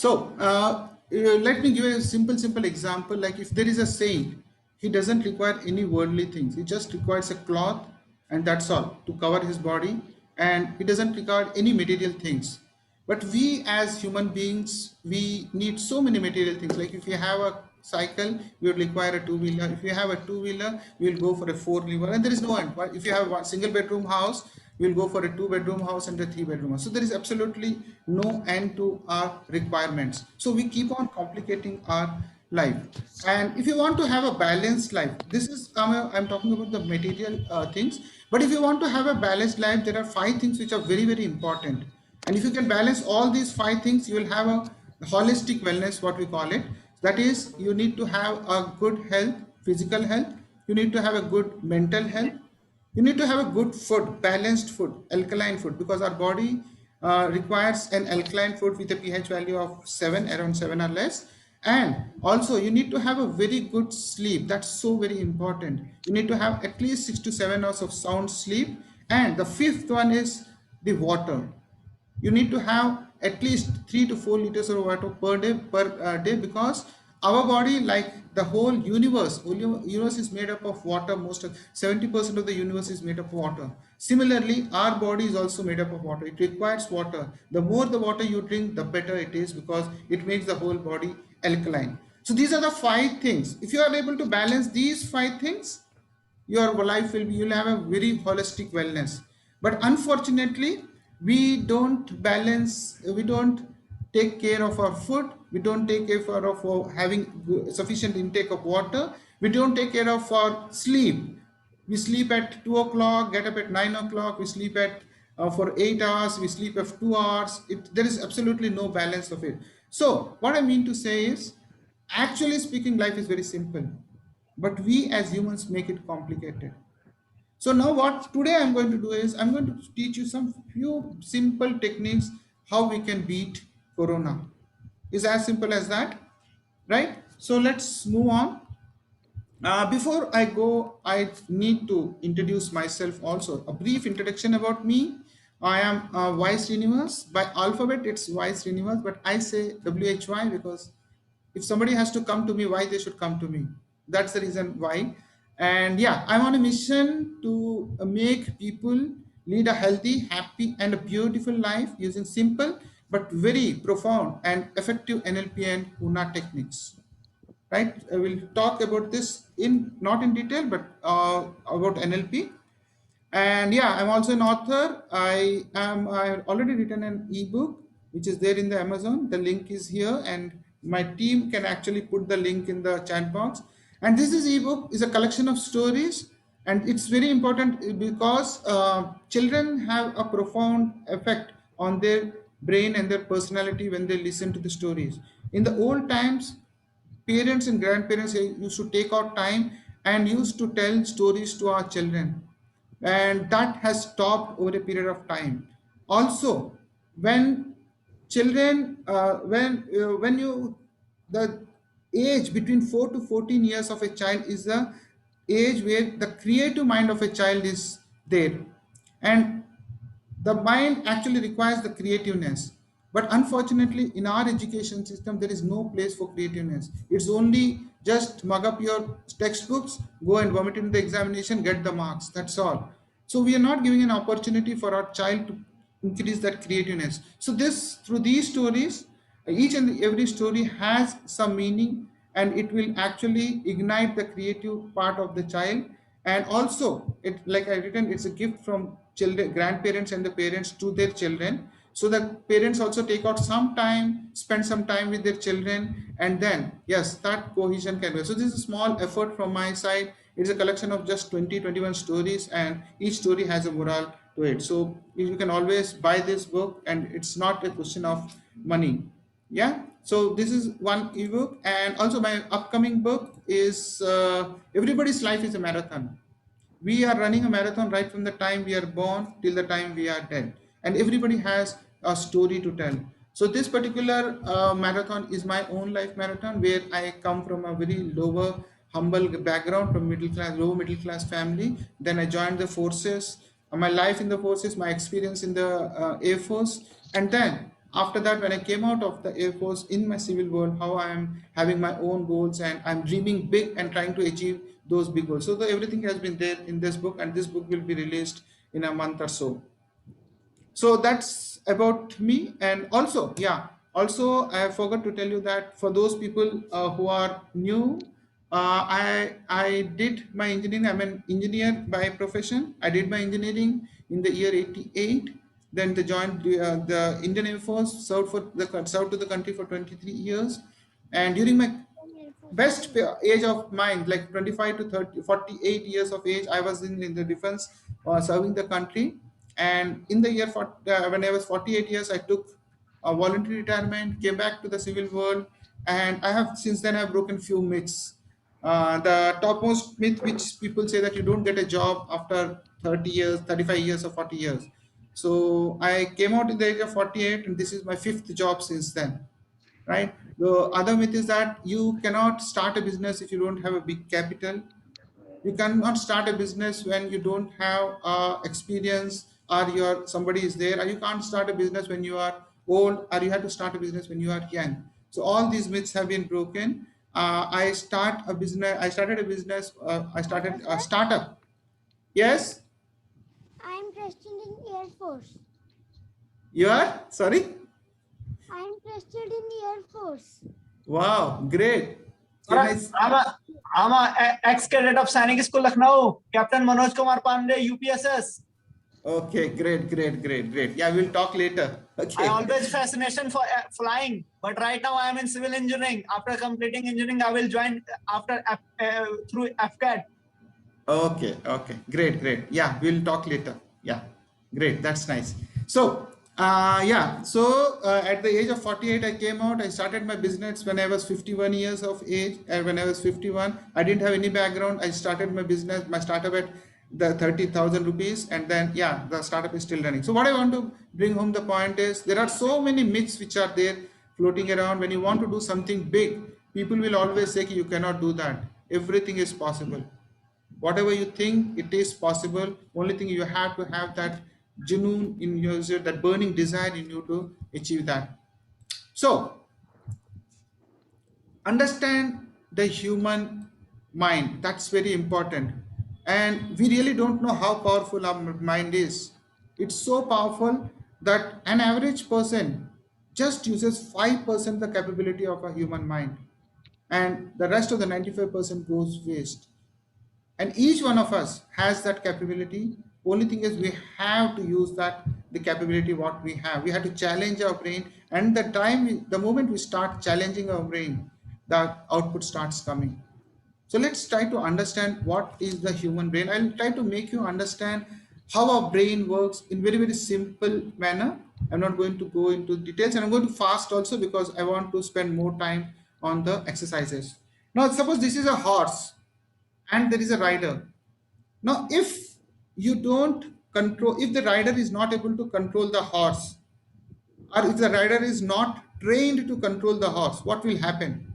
Let me give a simple example. Like if there is a saint, he doesn't require any worldly things. He just requires a cloth and that's all to cover his body, and he doesn't require any material things. But we as human beings, we need so many material things. Like if you have a cycle, we would require a two-wheeler. If you have a two-wheeler, we will go for a four-wheeler, and there is no end. But if you have one single bedroom house, we will go for a two-bedroom house and a three-bedroom house. So there is absolutely no end to our requirements. So we keep on complicating our life. And if you want to have a balanced life, this is I'm talking about the material things. But if you want to have a balanced life, there are five things which are very important. And if you can balance all these five things, you will have a holistic wellness, what we call it. That is, you need to have a good health, physical health. You need to have a good mental health. You need to have a good food, balanced food, alkaline food, because our body requires an alkaline food with a pH value of 7, around 7 or less. And also you need to have a very good sleep. That's so very important. You need to have at least 6 to 7 hours of sound sleep. And the fifth one is the water. You need to have at least 3 to 4 liters of water per day, because our body, like the whole universe is made up of water. Most of 70% of the universe is made up of water. Similarly, our body is also made up of water. It requires water. The more the water you drink, the better it is, because it makes the whole body alkaline. So these are the five things. If you are able to balance these five things, your life will be, you'll have a very holistic wellness. But unfortunately, we don't balance, we don't take care of our food, we don't take care of having sufficient intake of water, we don't take care of our sleep. We sleep at 2 o'clock, get up at 9 o'clock, we sleep at for 8 hours, we sleep for 2 hours. There is absolutely no balance of it. So what I mean to say is, actually speaking, life is very simple, but we as humans make it complicated. So now what today I'm going to do is, I'm going to teach you some few simple techniques how we can beat corona. It's as simple as that, right? So let's move on. Before I go, I need to introduce myself also. A brief introduction about me. I am Y Srinivas. By alphabet, it's Y Srinivas, but I say WHY because if somebody has to come to me, why they should come to me? That's the reason why. And yeah, I'm on a mission to make people lead a healthy, happy, and a beautiful life using simple but very profound and effective NLP and HUNA techniques. Right? I will talk about this in not in detail, but about NLP. And yeah, I'm also an author. I have already written an ebook which is there in the Amazon. The link is here, and my team can actually put the link in the chat box. And this is ebook is a collection of stories, and it's very important because children have a profound effect on their brain and their personality when they listen to the stories. In the old times, parents and grandparents used to take out time and used to tell stories to our children, and that has stopped over a period of time. Also, when children when you the age between 4 to 14 years of a child is the age where the creative mind of a child is there, and the mind actually requires the creativeness. But unfortunately, in our education system, there is no place for creativeness. It's only just mug up your textbooks, go and vomit in the examination, get the marks. That's all. So we are not giving an opportunity for our child to increase that creativeness. So this, through these stories, each and every story has some meaning, and it will actually ignite the creative part of the child. And also, it, like I written, it's a gift from children, grandparents and the parents to their children, so that parents also take out some time, spend some time with their children, and then yes, that cohesion can be. So this is a small effort from my side. It's a collection of just 21 stories, and each story has a moral to it. So you can always buy this book, and it's not a question of money. Yeah, so this is one ebook. And also my upcoming book is Everybody's Life is a Marathon. We are running a marathon right from the time we are born till the time we are dead, and everybody has a story to tell. So this particular marathon is my own life marathon, where I come from a very lower humble background, from low middle class family. Then I joined the forces, my life in the forces, my experience in the Air Force, and then after that, when I came out of the Air Force in my civil world, how I am having my own goals and I'm dreaming big and trying to achieve those big goals. So everything has been there in this book, and this book will be released in a month or so. So that's about me. And also, yeah, also I forgot to tell you that for those people who are new, I did my engineering. I'm an engineer by profession. I did my engineering in the year 88. Then the joined the Indian Air Force, served to the country for 23 years. And during my best age of mine, like 25 to 30 48 years of age, I was in the defense, serving the country. And in the year when I was 48 years, I took a voluntary retirement, came back to the civil world. And I have since then I've broken few myths. The topmost myth, which people say, that you don't get a job after 30 years, 35 years, or 40 years. So I came out in the age of 48, and this is my fifth job since then, right? The other myth is that you cannot start a business if you don't have a big capital. You cannot start a business when you don't have experience, or your somebody is there, or you can't start a business when you are old, or you have to start a business when you are young. So all these myths have been broken. I started a business. I started a startup. Yes. I'm interested in Air Force. You are sorry. I'm interested in Air Force. Wow, great. Can I I'm a ex-cadet of Sainik School, Lucknow. Captain Manoj Kumar Pandey, UPSS. Okay, great. Yeah, we'll talk later. Okay. I always fascination for flying, but right now I am in civil engineering. After completing engineering, I will join through FCAT. Okay, great. Yeah, we'll talk later. Yeah, great. That's nice. So, at the age of 48, I came out. I started my business when I was 51 years of age. And when I was 51, I didn't have any background. I started my business, my startup at the 30,000 rupees. And then, yeah, the startup is still running. So, what I want to bring home the point is, there are so many myths which are there floating around. When you want to do something big, people will always say you cannot do that. Everything is possible. Whatever you think, it is possible. Only thing, you have to have that genuine in you, that burning desire in you to achieve that. So understand the human mind. That's very important. And we really don't know how powerful our mind is. It's so powerful that an average person just uses 5% the capability of a human mind, and the rest of the 95% goes waste. And each one of us has that capability. Only thing is, we have to use that, the capability what we have. We have to challenge our brain, and the moment we start challenging our brain, the output starts coming. So let's try to understand what is the human brain. I'll try to make you understand how our brain works in very simple manner. I'm not going to go into details, and I'm going to fast also, because I want to spend more time on the exercises. Now suppose this is a horse and there is a rider. Now, if you don't control, if the rider is not able to control the horse, or if the rider is not trained to control the horse, what will happen?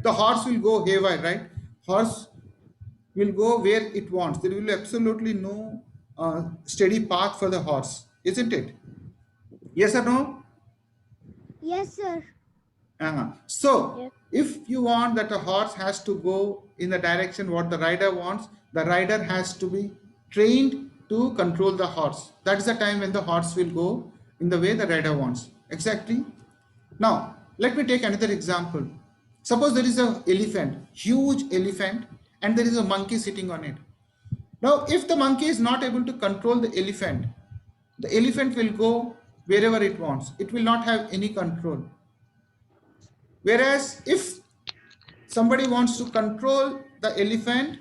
The horse will go haywire, right? Horse will go where it wants. There will be absolutely no steady path for the horse, isn't it? Yes or no? Yes, sir. So, Yes. if you want that a horse has to go in the direction what the rider wants, the rider has to be trained to control the horse. That is the time when the horse will go in the way the rider wants. Exactly. Now, let me take another example. Suppose there is an elephant, huge elephant, and there is a monkey sitting on it. Now, if the monkey is not able to control the elephant will go wherever it wants. It will not have any control. Whereas if somebody wants to control the elephant,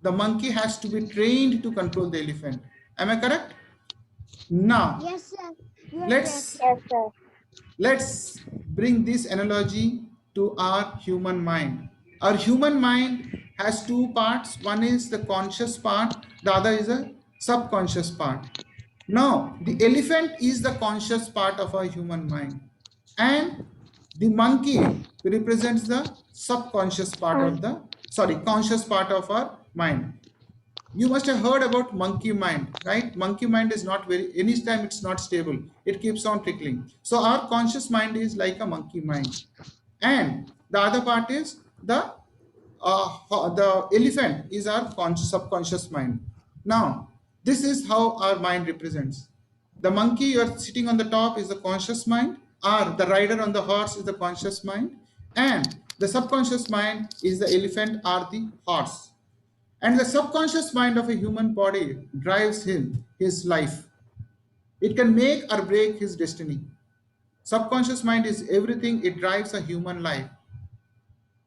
the monkey has to be trained to control the elephant. Am I correct? Now, Yes, sir. You are let's correct. Yes, sir. let's bring this analogy to our human mind. Our human mind has two parts. One is the conscious part, the other is a subconscious part. Now, the elephant is the conscious part of our human mind, and the monkey represents the subconscious part of the, sorry, conscious part of our mind. You must have heard about monkey mind, right? Monkey mind is not very, anytime it's not stable. It keeps on trickling. So our conscious mind is like a monkey mind. And the other part is the elephant is our subconscious mind. Now, this is how our mind represents. The monkey you're sitting on the top is the conscious mind, or the rider on the horse is the conscious mind, and the subconscious mind is the elephant or the horse. And the subconscious mind of a human body drives him, his life. It can make or break his destiny. Subconscious mind is everything, it drives a human life.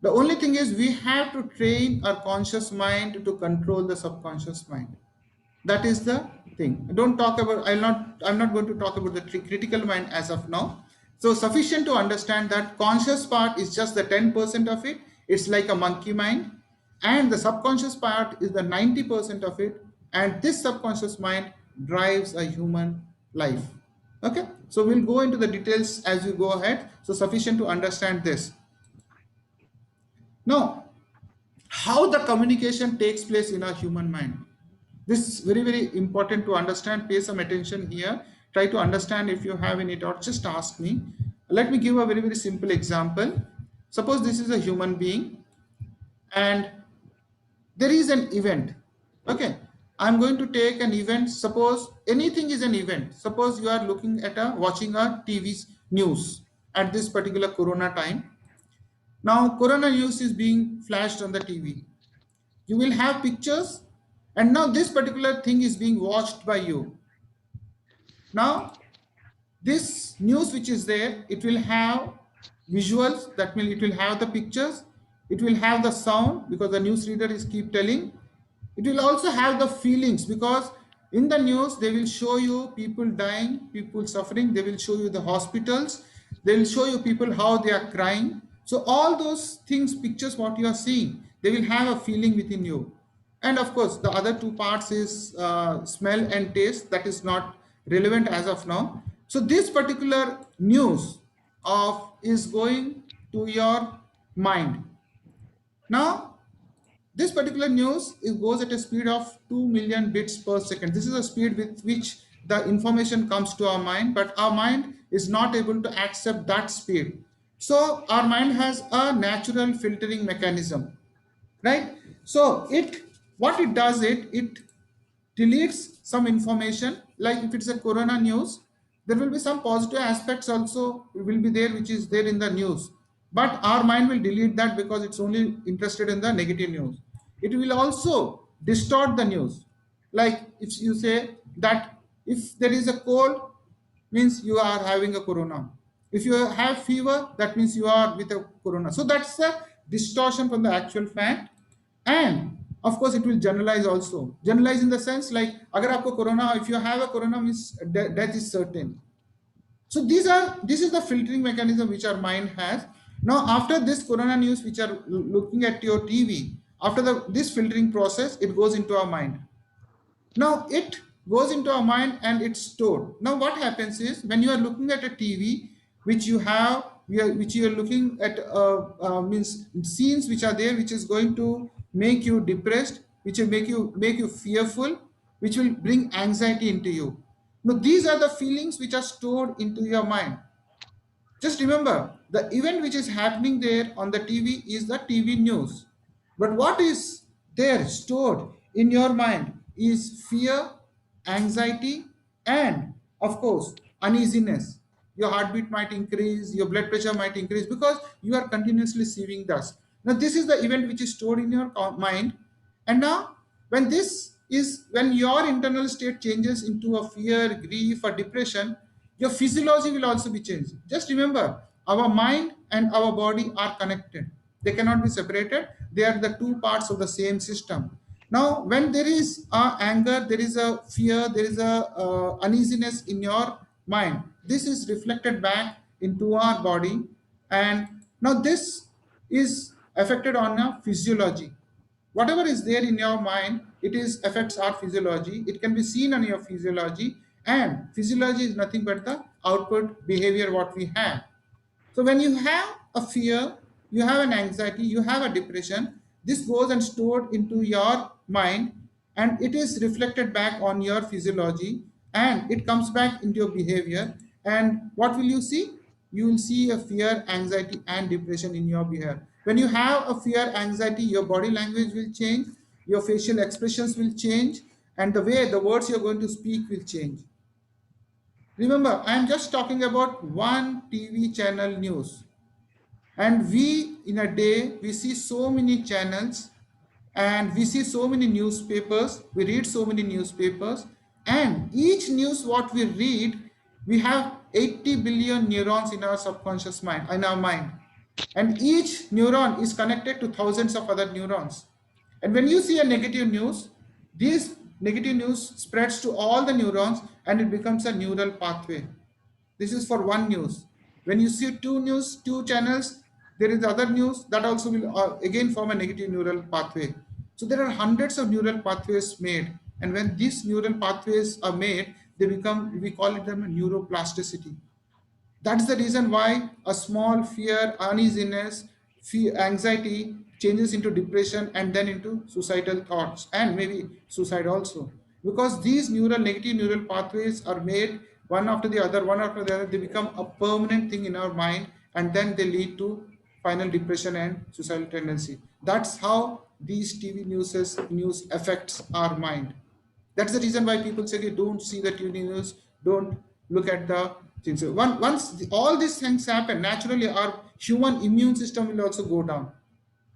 The only thing is we have to train our conscious mind to control the subconscious mind. That is the thing. Don't talk about, I'm not going to talk about the critical mind as of now. So sufficient to understand that conscious part is just the 10% of it. It's like a monkey mind. And the subconscious part is the 90% of it. And this subconscious mind drives a human life. Okay. So we'll go into the details as we go ahead. So sufficient to understand this. Now, how the communication takes place in our human mind. This is very, very important to understand. Pay some attention here. Try to understand. If you have any doubt, just ask me. Let me give a very, very simple example. Suppose this is a human being and there is an event. Okay. I'm going to take an event. Suppose anything is an event. Suppose you are looking at watching a TV news at this particular Corona time. Now, Corona news is being flashed on the TV. You will have pictures, and now this particular thing is being watched by you. Now, this news which is there, it will have visuals, that means it will have the pictures, it will have the sound because the news reader is keep telling. It will also have the feelings because in the news they will show you people dying, people suffering, they will show you the hospitals, they will show you people how they are crying. So all those things, pictures, what you are seeing, they will have a feeling within you. And of course, the other two parts is smell and taste. That is not relevant as of now. So this particular news is going to your mind. Now, this particular news goes at a speed of 2 million bits per second. This is the speed with which the information comes to our mind, but our mind is not able to accept that speed. So our mind has a natural filtering mechanism, right? So what it does, it deletes some information. Like if it's a Corona news, there will be some positive aspects also will be there, which is there in the news. But our mind will delete that because it's only interested in the negative news. It will also distort the news. Like if you say that if there is a cold, means you are having a Corona. If you have fever, that means you are with a Corona. So that's a distortion from the actual fact. And of course, it will generalize also. Generalize in the sense like, agar aapko Corona, if you have a Corona, means death is certain. So this is the filtering mechanism which our mind has. Now, after this Corona news, which are looking at your TV, after this filtering process, it goes into our mind. Now it goes into our mind and it's stored. Now what happens is when you are looking at a TV, which you are looking at means scenes which are there, which is going to make you depressed, which will make you fearful, which will bring anxiety into you. Now these are the feelings which are stored into your mind. Just remember, the event which is happening there on the TV is the TV news. But what is there stored in your mind is fear, anxiety, and of course, uneasiness. Your heartbeat might increase, your blood pressure might increase because you are continuously seeing this. Now, this is the event which is stored in your mind. And now, when your internal state changes into a fear, grief, or depression, your physiology will also be changed. Just remember, our mind and our body are connected. They cannot be separated. They are the two parts of the same system. Now, when there is anger, there is a fear, there is a uneasiness in your mind. This is reflected back into our body. And now this is affected on our physiology. Whatever is there in your mind, it affects our physiology. It can be seen on your physiology. And physiology is nothing but the output behavior what we have. So when you have a fear, you have an anxiety, you have a depression, this goes and stored into your mind, and it is reflected back on your physiology, and it comes back into your behavior. And what will you see? You will see a fear, anxiety, and depression in your behavior. When you have a fear, anxiety, your body language will change, your facial expressions will change, and the way the words you're going to speak will change. Remember, I am just talking about one TV channel news. And we, in a day, we see so many channels, and we see so many newspapers, we read so many newspapers, and each news what we read, we have 80 billion neurons in our subconscious mind, in our mind. And each neuron is connected to thousands of other neurons. And when you see a negative news, this negative news spreads to all the neurons, and it becomes a neural pathway. This is for one news. When you see two news, two channels, there is other news that also will again form a negative neural pathway. So there are hundreds of neural pathways made, and when these neural pathways are made, they become, we call it them neuroplasticity. That's the reason why a small fear, uneasiness, fear, anxiety changes into depression and then into suicidal thoughts and maybe suicide also. Because these negative neural pathways are made one after the other, one after the other, they become a permanent thing in our mind, and then they lead to final depression and suicidal tendency. That's how these TV news affects our mind. That's the reason why people say, okay, don't see the TV news, don't look at the things. So once all these things happen, naturally our human immune system will also go down.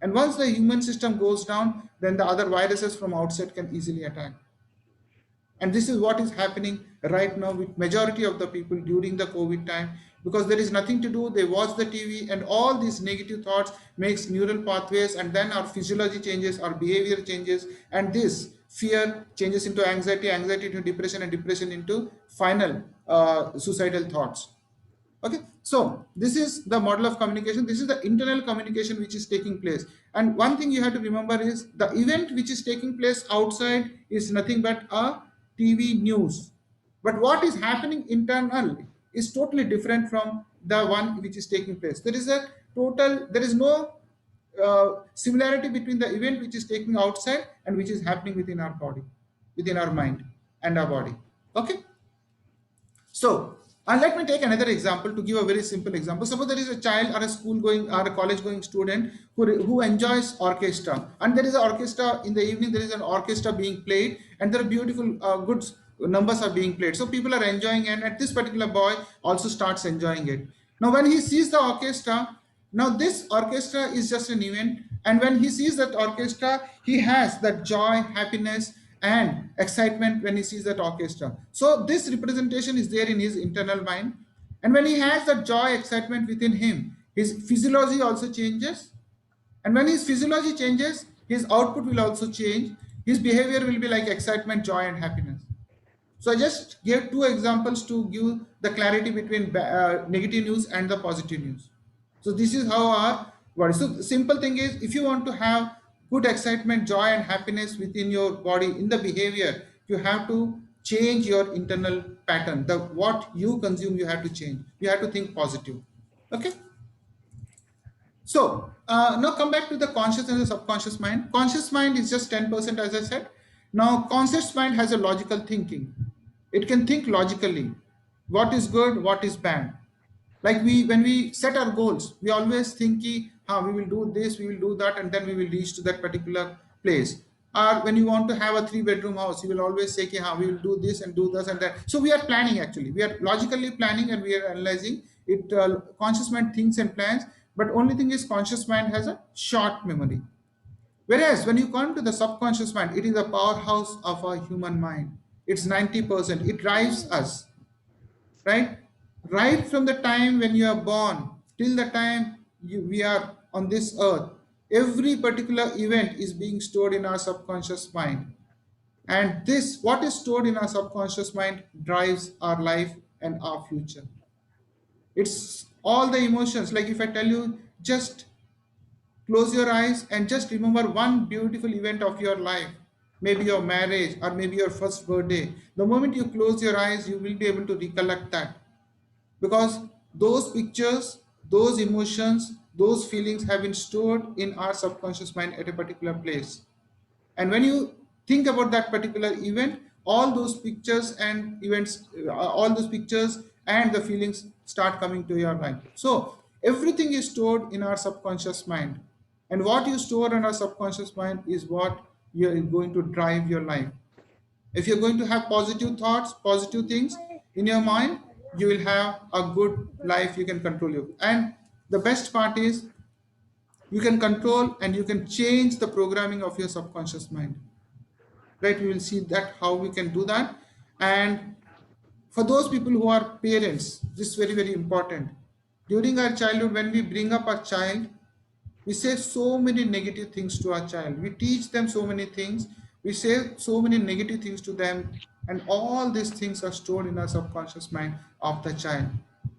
And once the immune system goes down, then the other viruses from outside can easily attack. And this is what is happening right now with majority of the people during the COVID time, because there is nothing to do. They watch the TV, and all these negative thoughts makes neural pathways, and then our physiology changes, our behavior changes, and this fear changes into anxiety, anxiety into depression, and depression into final suicidal thoughts. Okay, so this is the model of communication. This is the internal communication which is taking place. And one thing you have to remember is the event which is taking place outside is nothing but a TV news. But what is happening internally is totally different from the one which is taking place. There is no similarity between the event which is taking outside and which is happening within our body, within our mind and our body. Okay. So, and let me take another example to give a very simple example. Suppose there is a child or a school going or a college going student who enjoys orchestra, and there is an orchestra in the evening, there is an orchestra being played, and there are beautiful good numbers are being played. So people are enjoying, and at this particular boy also starts enjoying it. Now when he sees the orchestra, now this orchestra is just an event, and when he sees that orchestra, he has that joy, happiness, and excitement when he sees that orchestra. So this representation is there in his internal mind, and when he has that joy, excitement within him, his physiology also changes, and when his physiology changes, his output will also change. His behavior will be like excitement, joy, and happiness. So I just gave two examples to give the clarity between negative news and the positive news. So this is how our body. So the simple thing is, if you want to have good excitement, joy, and happiness within your body in the behavior, you have to change your internal pattern. The what you consume, you have to change. You have to think positive. Okay. So now come back to the conscious and the subconscious mind. Conscious mind is just 10%, as I said. Now conscious mind has a logical thinking. It can think logically. What is good, what is bad. Like when we set our goals, we always think, we will do this, we will do that, and then we will reach to that particular place. Or when you want to have a 3-bedroom house, you will always say, we will do this and do this and that. So we are planning actually. We are logically planning and we are analyzing it. Conscious mind thinks and plans, but only thing is conscious mind has a short memory. Whereas when you come to the subconscious mind, it is a powerhouse of our human mind. It's 90%. It drives us, right? Right from the time when you are born till the time we are on this earth, every particular event is being stored in our subconscious mind. And this, what is stored in our subconscious mind, drives our life and our future. It's all the emotions. Like if I tell you, just close your eyes and just remember one beautiful event of your life, maybe your marriage or maybe your first birthday. The moment you close your eyes, you will be able to recollect that, because those pictures, those emotions, those feelings have been stored in our subconscious mind at a particular place. And when you think about that particular event, all those pictures and events, all those pictures and the feelings start coming to your mind. So everything is stored in our subconscious mind, and what you store in our subconscious mind is what you're going to drive your life. If you're going to have positive thoughts, positive things in your mind, you will have a good life. You can control you. And the best part is you can control and you can change the programming of your subconscious mind. Right? We will see that how we can do that. And for those people who are parents, this is very, very important. During our childhood, when we bring up our child, we say so many negative things to our child. We teach them so many things. We say so many negative things to them. And all these things are stored in our subconscious mind of the child.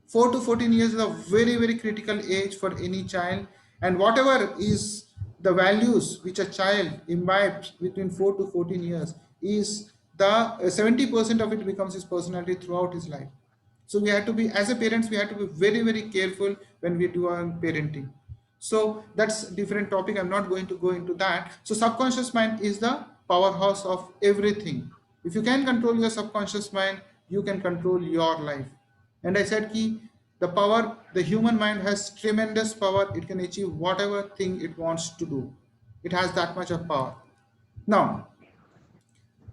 4 to 14 years is a very, very critical age for any child. And whatever is the values which a child imbibes between 4 to 14 years is the 70% of it becomes his personality throughout his life. So we have to be, as a parents, we have to be very, very careful when we do our parenting. So that's a different topic. I'm not going to go into that. So subconscious mind is the powerhouse of everything. If you can control your subconscious mind, you can control your life. And I said ki the power, the human mind has tremendous power. It can achieve whatever thing it wants to do. It has that much of power. Now,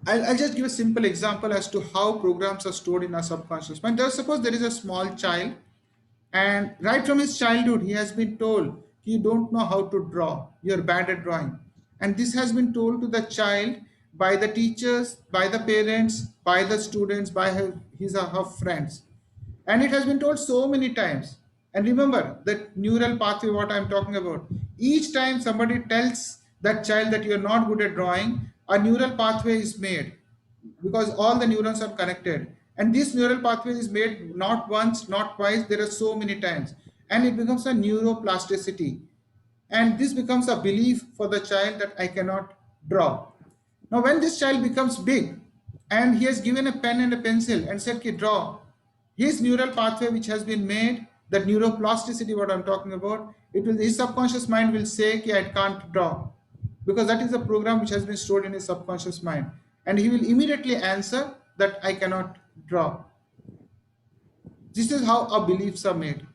I'll just give a simple example as to how programs are stored in our subconscious mind. Suppose there is a small child, and right from his childhood, he has been told, you don't know how to draw, you're bad at drawing. And this has been told to the child by the teachers, by the parents, by the students, by his or her friends. And it has been told so many times. And remember that neural pathway, what I'm talking about. Each time somebody tells that child that you're not good at drawing, a neural pathway is made, because all the neurons are connected. And this neural pathway is made not once, not twice, there are so many times. And it becomes a neuroplasticity. And this becomes a belief for the child that I cannot draw. Now, when this child becomes big and he has given a pen and a pencil and said, okay, draw, his neural pathway which has been made, that neuroplasticity, what I'm talking about, his subconscious mind will say, okay, I can't draw, because that is a program which has been stored in his subconscious mind. And he will immediately answer that I cannot draw. This is how our beliefs are made.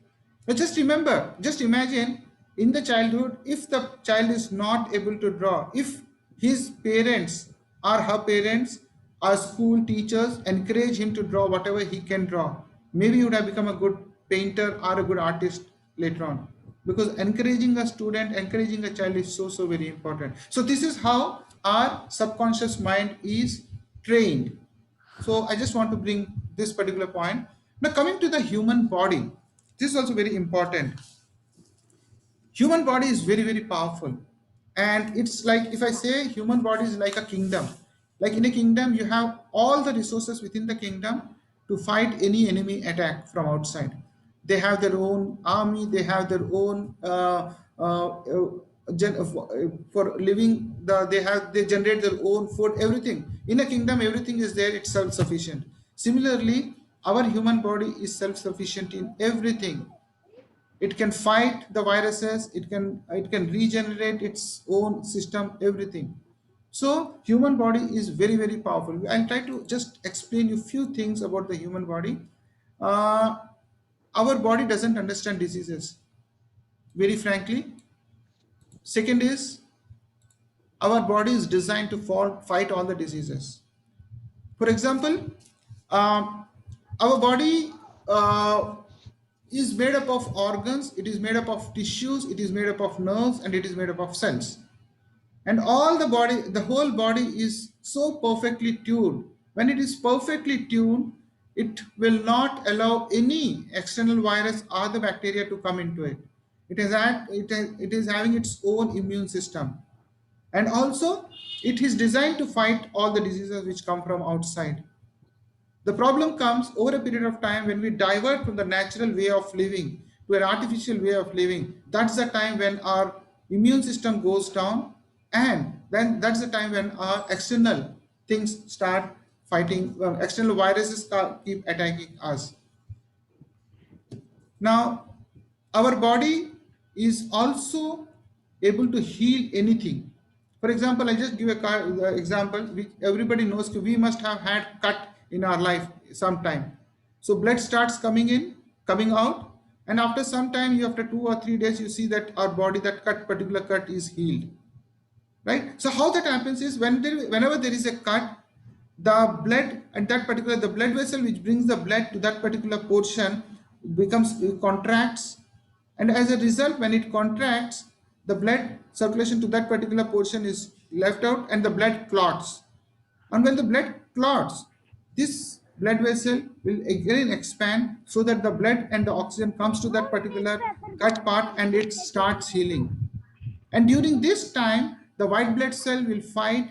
But just remember, just imagine in the childhood, if the child is not able to draw, if his parents or her parents or school teachers encourage him to draw whatever he can draw, maybe he would have become a good painter or a good artist later on. Because encouraging a student, encouraging a child is so, so very important. So this is how our subconscious mind is trained. So I just want to bring this particular point. Now coming to the human body, this is also very important. Human body is very, very powerful. And it's like, if I say human body is like a kingdom, like in a kingdom, you have all the resources within the kingdom to fight any enemy attack from outside. They have their own army, they have their own for living, they generate their own food, everything. In a kingdom, everything is there, it's self-sufficient. Similarly, our human body is self-sufficient in everything. It can fight the viruses, it can regenerate its own system, everything. So human body is very, very powerful. I'll try to just explain you few things about the human body. Our body doesn't understand diseases, very frankly. Second is, our body is designed to fight all the diseases. For example, our body is made up of organs, it is made up of tissues, it is made up of nerves, and it is made up of cells. And all the body, the whole body is so perfectly tuned. When it is perfectly tuned, it will not allow any external virus or the bacteria to come into it. It is having its own immune system. And also, it is designed to fight all the diseases which come from outside. The problem comes over a period of time when we divert from the natural way of living to an artificial way of living. That's the time when our immune system goes down, and then that's the time when our external things start fighting, external viruses keep attacking us. Now, our body is also able to heal anything. For example, I just give a example. Everybody knows we must have had cut in our life sometime. So blood starts coming in, coming out, and after some time, you after 2 or 3 days, you see that our body, that particular cut is healed, right? So how that happens is whenever there is a cut, the blood and that particular the blood vessel which brings the blood to that particular portion it contracts, and as a result, when it contracts, the blood circulation to that particular portion is left out and the blood clots. And when the blood clots, this blood vessel will again expand so that the blood and the oxygen comes to that particular cut part and it starts healing. And during this time, the white blood cell will fight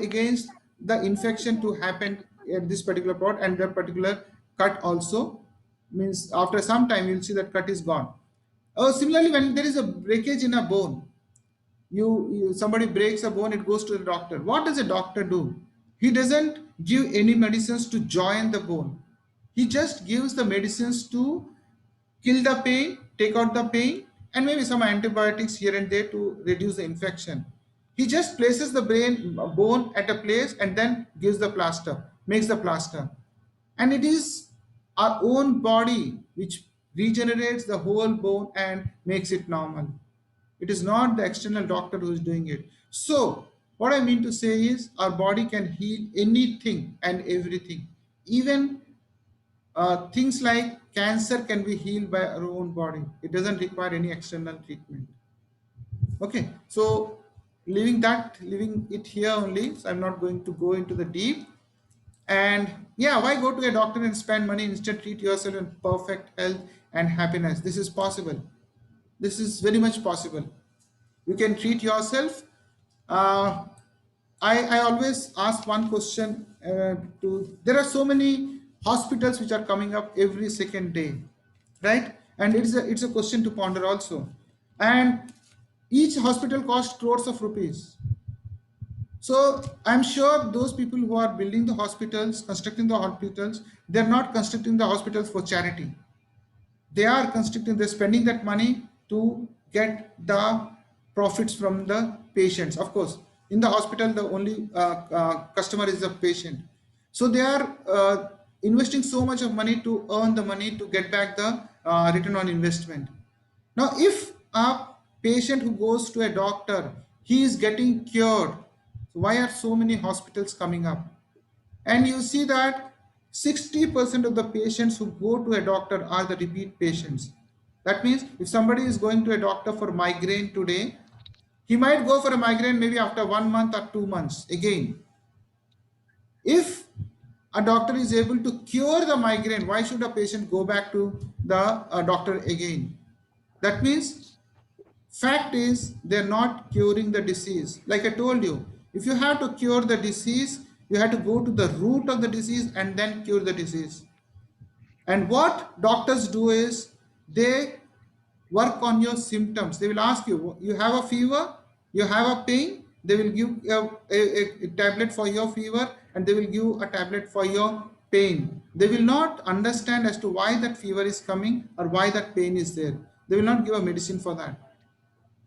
against the infection to happen at this particular part, and that particular cut also means after some time you'll see that cut is gone. Similarly, when there is a breakage in a bone, somebody breaks a bone, it goes to the doctor. What does a doctor do? He doesn't give any medicines to join the bone. He just gives the medicines to kill the pain, take out the pain, and maybe some antibiotics here and there to reduce the infection. He just places the bone at a place and then gives the plaster, makes the plaster. And it is our own body which regenerates the whole bone and makes it normal. It is not the external doctor who is doing it. So what I mean to say is our body can heal anything and everything. Even things like cancer can be healed by our own body. It doesn't require any external treatment. Okay, so leaving it here only. So I'm not going to go into the deep. And yeah, why go to a doctor and spend money? Instead, treat yourself in perfect health and happiness. This is possible. This is very much possible. You can treat yourself. I always ask one question there are so many hospitals which are coming up every second day, right? And it's a question to ponder also. And each hospital costs crores of rupees. So I'm sure those people who are building the hospitals, constructing the hospitals, they're not constructing the hospitals for charity. They're spending that money to get the profits from the patients. Of course, in the hospital, the only customer is the patient. So they are investing so much of money to earn the money to get back the return on investment. Now, if a patient who goes to a doctor, he is getting cured. So why are so many hospitals coming up? And you see that 60% of the patients who go to a doctor are the repeat patients. That means if somebody is going to a doctor for migraine today, he might go for a migraine maybe after 1 month or 2 months again. If a doctor is able to cure the migraine, why should a patient go back to the doctor again? That means fact is they're not curing the disease. Like I told you, if you have to cure the disease, you have to go to the root of the disease and then cure the disease. And what doctors do is they work on your symptoms. They will ask you, you have a fever, you have a pain, they will give a tablet for your fever and they will give a tablet for your pain. They will not understand as to why that fever is coming or why that pain is there. They will not give a medicine for that.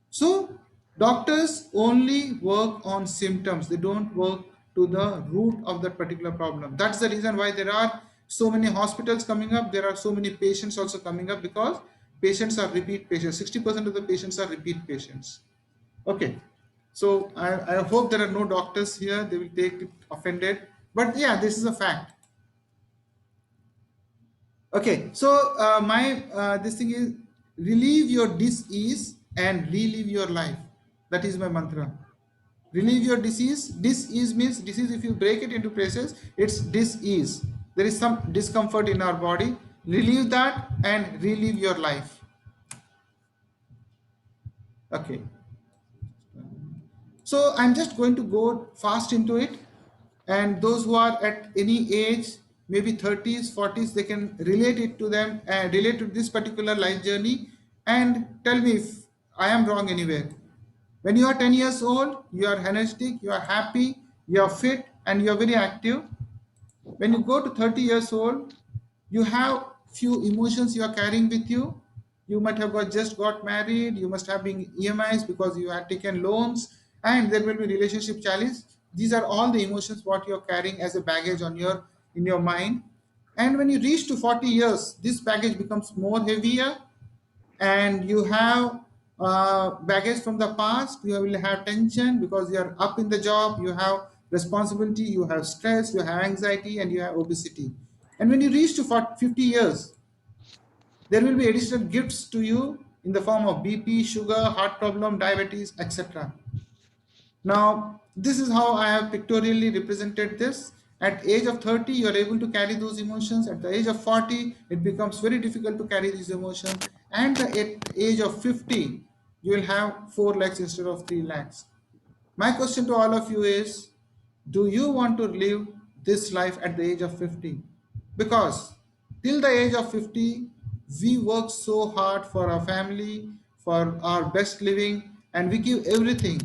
So doctors only work on symptoms. They don't work to the root of that particular problem. That's the reason why there are so many hospitals coming up. There are so many patients also coming up because patients are repeat patients. 60% of the patients are repeat patients. Okay. So I hope there are no doctors here. They will take it offended. But yeah, this is a fact. Okay. So this thing is relieve your dis-ease and relive your life. That is my mantra. Relieve your disease. Dis-ease means disease. If you break it into places, it's dis-ease. There is some discomfort in our body. Relieve that and relive your life. Okay. So I'm just going to go fast into it. And those who are at any age, maybe 30s, 40s, they can relate it to them and relate to this particular life journey and tell me if I am wrong anywhere. When you are 10 years old, you are energetic, you are happy, you are fit, and you are very active. When you go to 30 years old, you have few emotions you are carrying with you. You might have just got married, you must have been EMIs because you had taken loans, and there will be relationship challenge. These are all the emotions what you're carrying as a baggage on your in your mind. And when you reach to 40 years, this baggage becomes more heavier, and you have baggage from the past. You will have tension because you are up in the job, you have responsibility, you have stress, you have anxiety, and you have obesity. And when you reach to 50 years, there will be additional gifts to you in the form of BP, sugar, heart problem, diabetes, etc. Now, this is how I have pictorially represented this. At age of 30, you are able to carry those emotions. At the age of 40, it becomes very difficult to carry these emotions. And at the age of 50, you will have 4 lakhs instead of 3 lakhs. My question to all of you is, do you want to live this life at the age of 50? Because till the age of 50, we work so hard for our family, for our best living, and we give everything.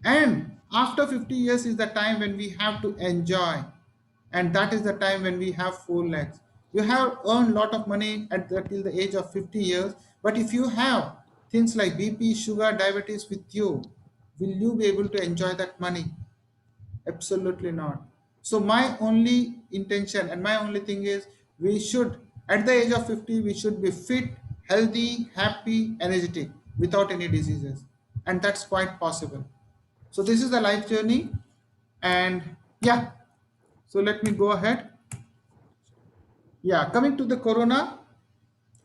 And after 50 years is the time when we have to enjoy. And that is the time when we have 4 lakhs. You have earned a lot of money till the age of 50 years. But if you have things like BP, sugar, diabetes with you, will you be able to enjoy that money? Absolutely not. So my only intention and my only thing is, we should, at the age of 50, we should be fit, healthy, happy, energetic, without any diseases. And that's quite possible. So this is the life journey. And yeah, so let me go ahead. Yeah, coming to the corona,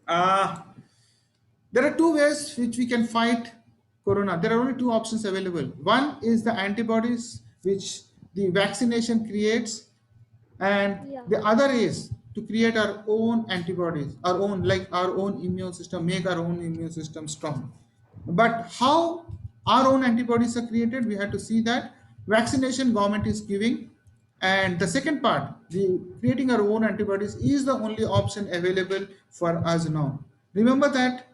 uh, there are two ways which we can fight corona. There are only two options available. One is the antibodies which the vaccination creates, and Yeah. the other is to create our own antibodies, our own, like our own immune system, make our own immune system strong. But how our own antibodies are created, we have to see that vaccination government is giving. And the second part, the creating our own antibodies, is the only option available for us now. Remember that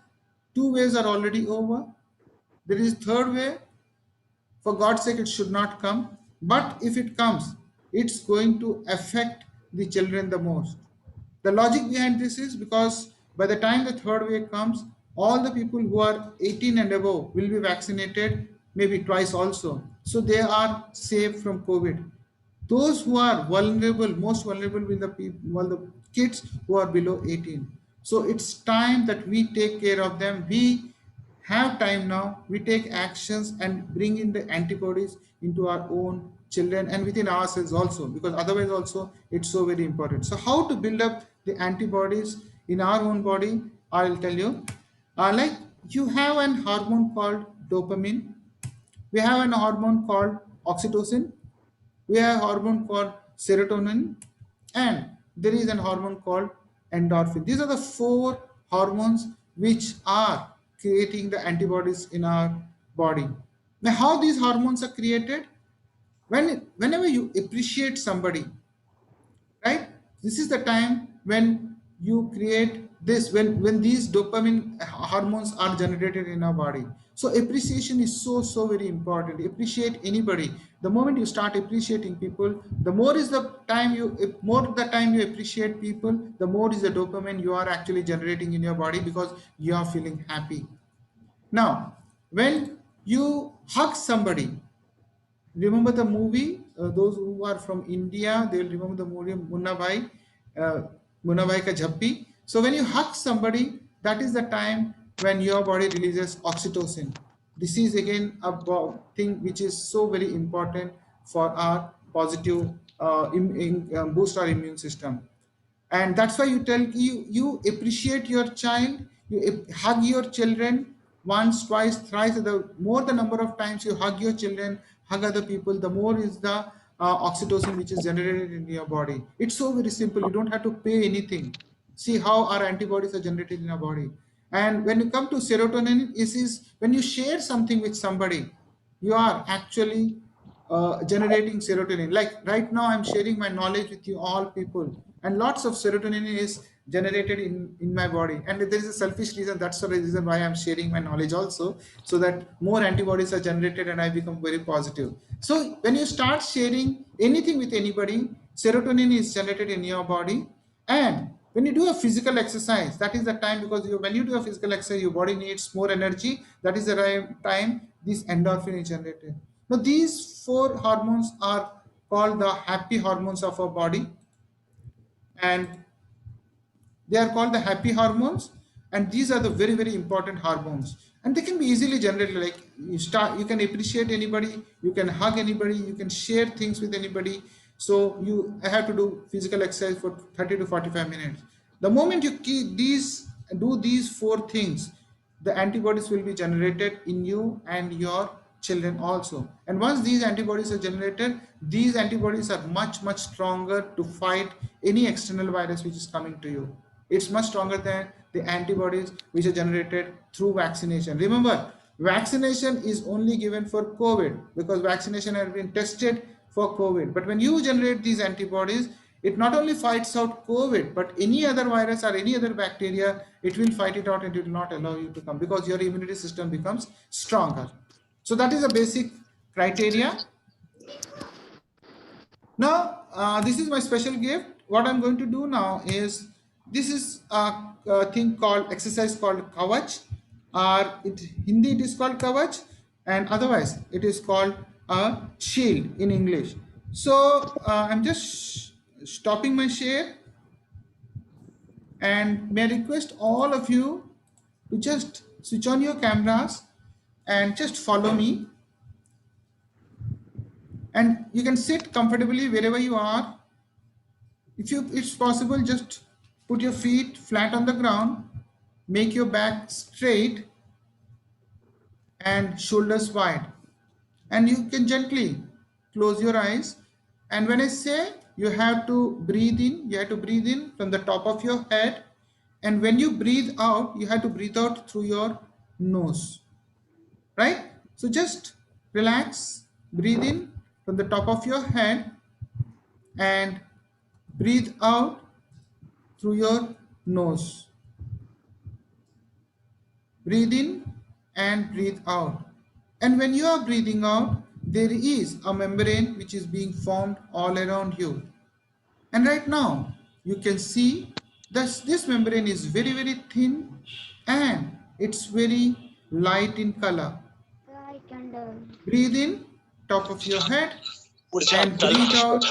two ways are already over. There is third way. For God's sake, it should not come. But if it comes, it's going to affect the children the most. The logic behind this is because by the time the third wave comes, all the people who are 18 and above will be vaccinated, maybe twice also. So they are safe from COVID. Those who are vulnerable, most vulnerable, will the people, well, the kids who are below 18. So it's time that we take care of them. We have time now. We take actions and bring in the antibodies into our own children and within ourselves also, because otherwise also it's so very important. So how to build up the antibodies in our own body, I'll tell you. Like, you have an hormone called dopamine, we have an hormone called oxytocin, we have a hormone called serotonin, and there is an hormone called endorphin. These are the four hormones which are creating the antibodies in our body. Now, how these hormones are created? Whenever you appreciate somebody, right, this is the time when you create this, when these dopamine hormones are generated in our body. So appreciation is so very important. Appreciate anybody. The moment you start appreciating people, the more is the time you more the time you appreciate people, the more is the dopamine you are actually generating in your body, because you are feeling happy. Now, when you hug somebody, remember the movie? Those who are from India, they will remember the movie uh, Munna Bhai Ka Jhappi. So when you hug somebody, that is the time when your body releases oxytocin. This is again a thing which is so very important for our positive boost our immune system. And that's why you tell you appreciate your child, you hug your children once, twice, thrice. The more the number of times you hug your children, hug other people, the more is the oxytocin which is generated in your body. It's so very simple, you don't have to pay anything. See how our antibodies are generated in our body. And when you come to serotonin, is when you share something with somebody, you are actually generating serotonin. Like right now, I'm sharing my knowledge with you all people, and lots of serotonin is generated in my body. And there is a selfish reason. That's the reason why I'm sharing my knowledge also, so that more antibodies are generated and I become very positive. So when you start sharing anything with anybody, serotonin is generated in your body. And when you do a physical exercise, that is the time, because when you do a physical exercise, your body needs more energy. That is the right time this endorphin is generated. Now, these four hormones are called the happy hormones of our body, and they are called the happy hormones, and these are the very, very important hormones, and they can be easily generated. Like you can appreciate anybody, you can hug anybody, you can share things with anybody. So you have to do physical exercise for 30 to 45 minutes. The moment you do these four things, the antibodies will be generated in you and your children also. And once these antibodies are generated, these antibodies are much, much stronger to fight any external virus which is coming to you. It's much stronger than the antibodies which are generated through vaccination. Remember, vaccination is only given for COVID because vaccination has been tested for COVID. But when you generate these antibodies, it not only fights out COVID, but any other virus or any other bacteria, it will fight it out and it will not allow you to come because your immunity system becomes stronger. So that is a basic criteria. Now, this is my special gift. What I'm going to do now is, this is a thing called exercise called Kavach, or Hindi it is called Kavach, and otherwise it is called a shield in English. So I'm just stopping my share, and may I request all of you to just switch on your cameras and just follow me. And you can sit comfortably wherever you are. If it's possible, just put your feet flat on the ground, make your back straight and shoulders wide. And you can gently close your eyes. And when I say you have to breathe in, you have to breathe in from the top of your head. And when you breathe out, you have to breathe out through your nose, right? So just relax, breathe in from the top of your head and breathe out through your nose. Breathe in and breathe out. And when you are breathing out, there is a membrane which is being formed all around you. And right now, you can see that this membrane is very, very thin and it's very light in color. Light and Breathe in, top of your head, and breathe out.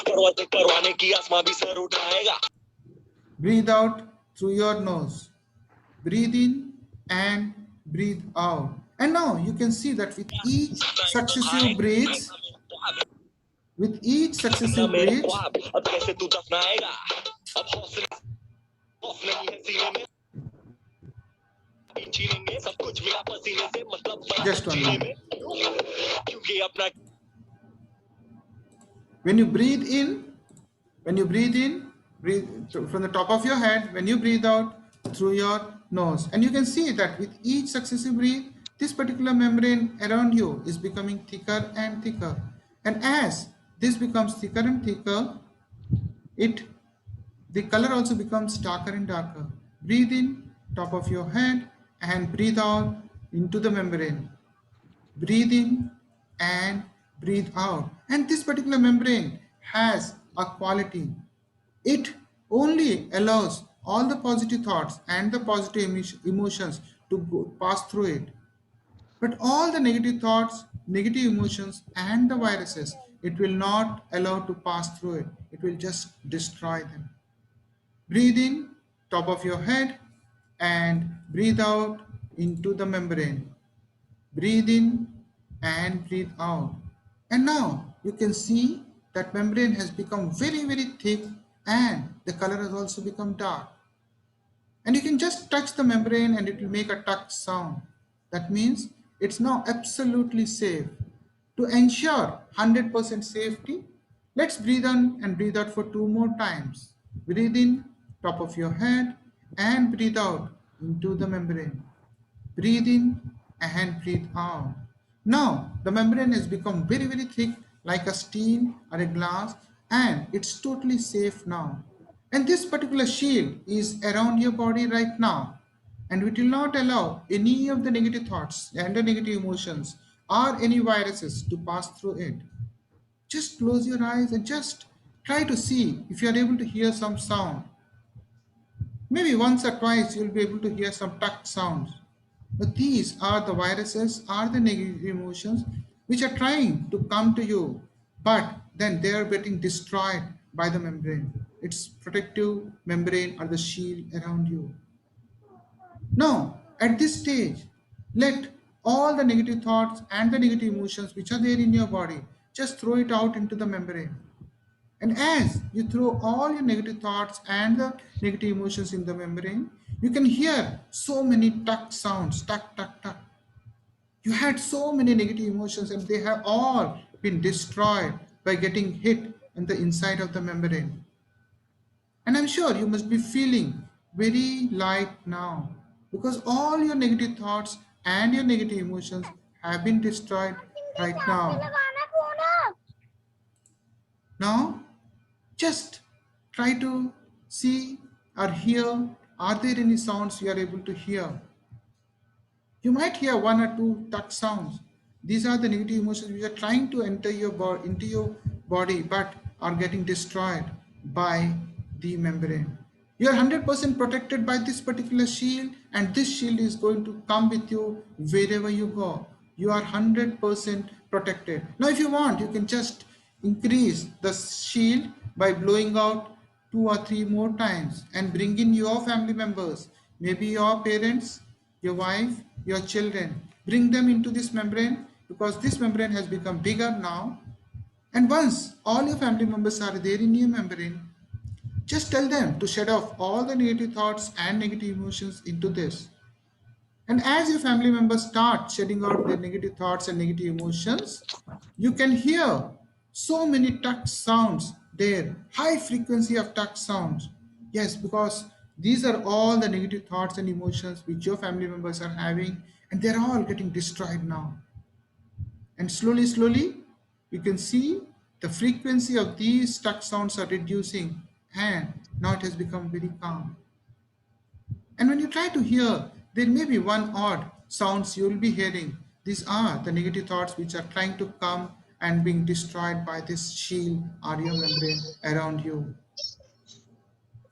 Breathe out through your nose. Breathe in and breathe out. And now you can see that with each successive breaths, just 1 minute. When you breathe in, breathe from the top of your head. When you breathe out, through your nose. And you can see that with each successive breath, this particular membrane around you is becoming thicker and thicker. And as this becomes thicker and thicker, the color also becomes darker and darker. Breathe in, top of your head, and breathe out into the membrane. Breathe in and breathe out. And this particular membrane has a quality. It only allows all the positive thoughts and the positive emotions to pass through it. But all the negative thoughts, negative emotions, and the viruses, it will not allow to pass through it. It will just destroy them. Breathe in, top of your head, and breathe out into the membrane. Breathe in and breathe out. And now you can see that membrane has become very, very thick and the color has also become dark. And you can just touch the membrane and it will make a touch sound. That means it's now absolutely safe. To ensure 100% safety, let's breathe in and breathe out for 2 more times. Breathe in, top of your head, and breathe out into the membrane. Breathe in and breathe out. Now the membrane has become very, very thick like a steel or a glass, and it's totally safe now. And this particular shield is around your body right now, and it will not allow any of the negative thoughts and the negative emotions or any viruses to pass through it. Just close your eyes and just try to see if you are able to hear some sound. Maybe once or twice you'll be able to hear some tuck sounds. But these are the viruses, are the negative emotions which are trying to come to you, but then they are getting destroyed by the membrane. Its protective membrane or the shield around you. Now, at this stage, let all the negative thoughts and the negative emotions which are there in your body, just throw it out into the membrane. And as you throw all your negative thoughts and the negative emotions in the membrane, you can hear so many tuck sounds, tuck, tuck, tuck. You had so many negative emotions and they have all been destroyed by getting hit in the inside of the membrane. And I'm sure you must be feeling very light now because all your negative thoughts and your negative emotions have been destroyed right now. Now, just try to see or hear, are there any sounds you are able to hear? You might hear one or two tuck sounds. These are the negative emotions which are trying to enter into your body but are getting destroyed by the membrane. You are 100% protected by this particular shield, and this shield is going to come with you wherever you go. You are 100% protected. Now, if you want, you can just increase the shield by blowing out 2 or 3 more times and bring in your family members, maybe your parents, your wife, your children. Bring them into this membrane because this membrane has become bigger now. And once all your family members are there in your membrane, just tell them to shed off all the negative thoughts and negative emotions into this. And as your family members start shedding out their negative thoughts and negative emotions, you can hear so many tuck sounds there, high frequency of tuck sounds. Yes, because these are all the negative thoughts and emotions which your family members are having, and they're all getting destroyed now. And slowly, slowly, you can see the frequency of these tuck sounds are reducing, and now it has become very calm. And when you try to hear, there may be one odd sounds you will be hearing. These are the negative thoughts which are trying to come and being destroyed by this shield or your membrane around you.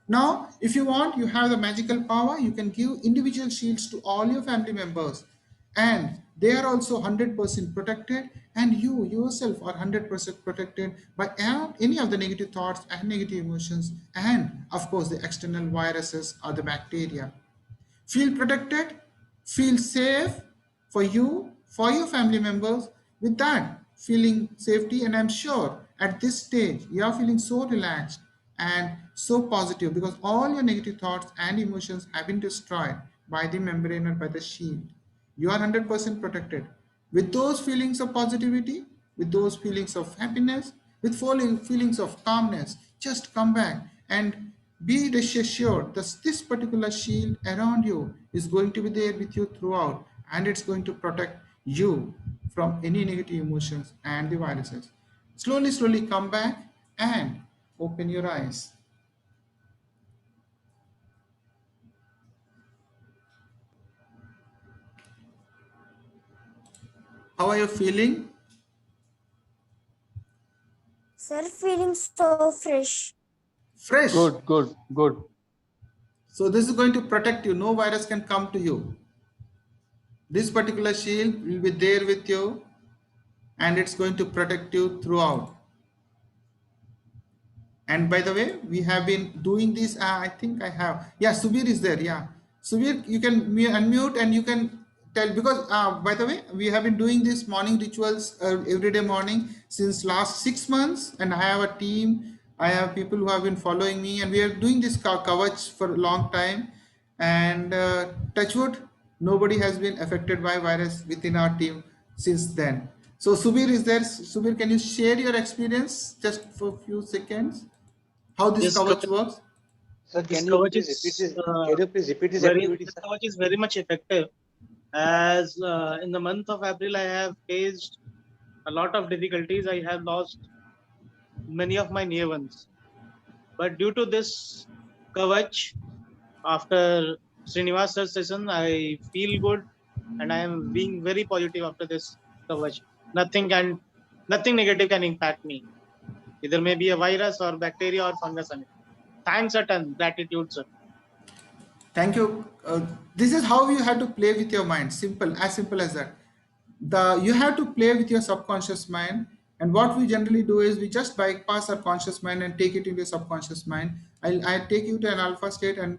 Now, if you want, you have the magical power. You can give individual shields to all your family members, and they are also 100% protected, and you yourself are 100% protected by any of the negative thoughts and negative emotions, and of course, the external viruses or the bacteria. Feel protected, feel safe for you, for your family members. With that, feeling safety, and I'm sure at this stage you are feeling so relaxed and so positive because all your negative thoughts and emotions have been destroyed by the membrane or by the shield. You are 100% protected. With those feelings of positivity, with those feelings of happiness, with feelings of calmness, just come back and be assured that this particular shield around you is going to be there with you throughout, and it's going to protect you from any negative emotions and the viruses. Slowly, slowly come back and open your eyes. How are you feeling? Sir, feeling so fresh. Fresh. Good. So this is going to protect you. No virus can come to you. This particular shield will be there with you, and it's going to protect you throughout. And by the way, we have been doing this. I think I have. Yeah, Subir is there. Yeah, Subir, you can unmute and you can tell because by the way, we have been doing this morning rituals every day morning since last 6 months, and I have a team. I have people who have been following me, and we are doing this kavach for a long time. And touchwood, nobody has been affected by virus within our team since then. So Subir is there. Subir, can you share your experience just for a few seconds? How this Yes, kavach works? Sir, this can you kavach please is repeat this? Can you please repeat this activity, this sir? kavach is very much effective. As in the month of April, I have faced a lot of difficulties. I have lost many of my near ones, but due to this kavach, after Srinivasa's session, I feel good, and I am being very positive after this kavach. Nothing negative can impact me. Either maybe a virus or bacteria or fungus on it. Thanks a ton. Gratitude, sir. Thank you. This is how you have to play with your mind. Simple, as simple as that. you have to play with your subconscious mind. And what we generally do is we just bypass our conscious mind and take it into your subconscious mind. I take you to an alpha state, and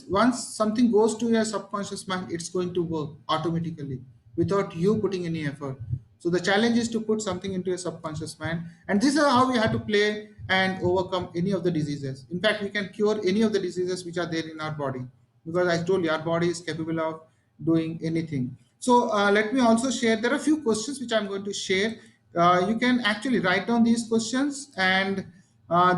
once something goes to your subconscious mind, it's going to work automatically without you putting any effort. So the challenge is to put something into your subconscious mind, and this is how we have to play and overcome any of the diseases. In fact, we can cure any of the diseases which are there in our body, because I told you our body is capable of doing anything. So let me also share, there are a few questions which I'm going to share. You can actually write down these questions, and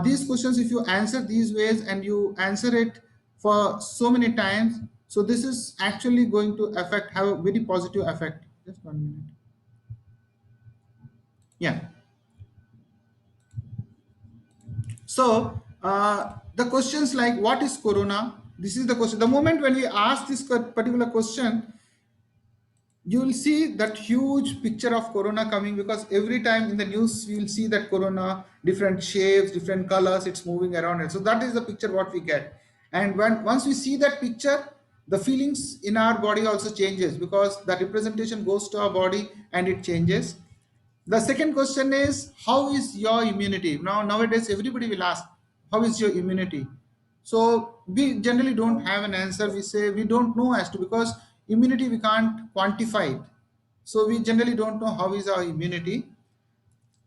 these questions, if you answer these ways and you answer it for so many times, so this is actually going to have a very positive effect. Just 1 minute. Yeah. So the questions like, what is corona? This is the question. The moment when we ask this particular question, you will see that huge picture of corona coming, because every time in the news we will see that corona, different shapes, different colors, it's moving around. And so that is the picture what we get. And once we see that picture, the feelings in our body also changes, because the representation goes to our body and it changes. The second question is, how is your immunity? Nowadays everybody will ask, how is your immunity? So we generally don't have an answer. We say we don't know as to, because immunity we can't quantify it. So we generally don't know how is our immunity.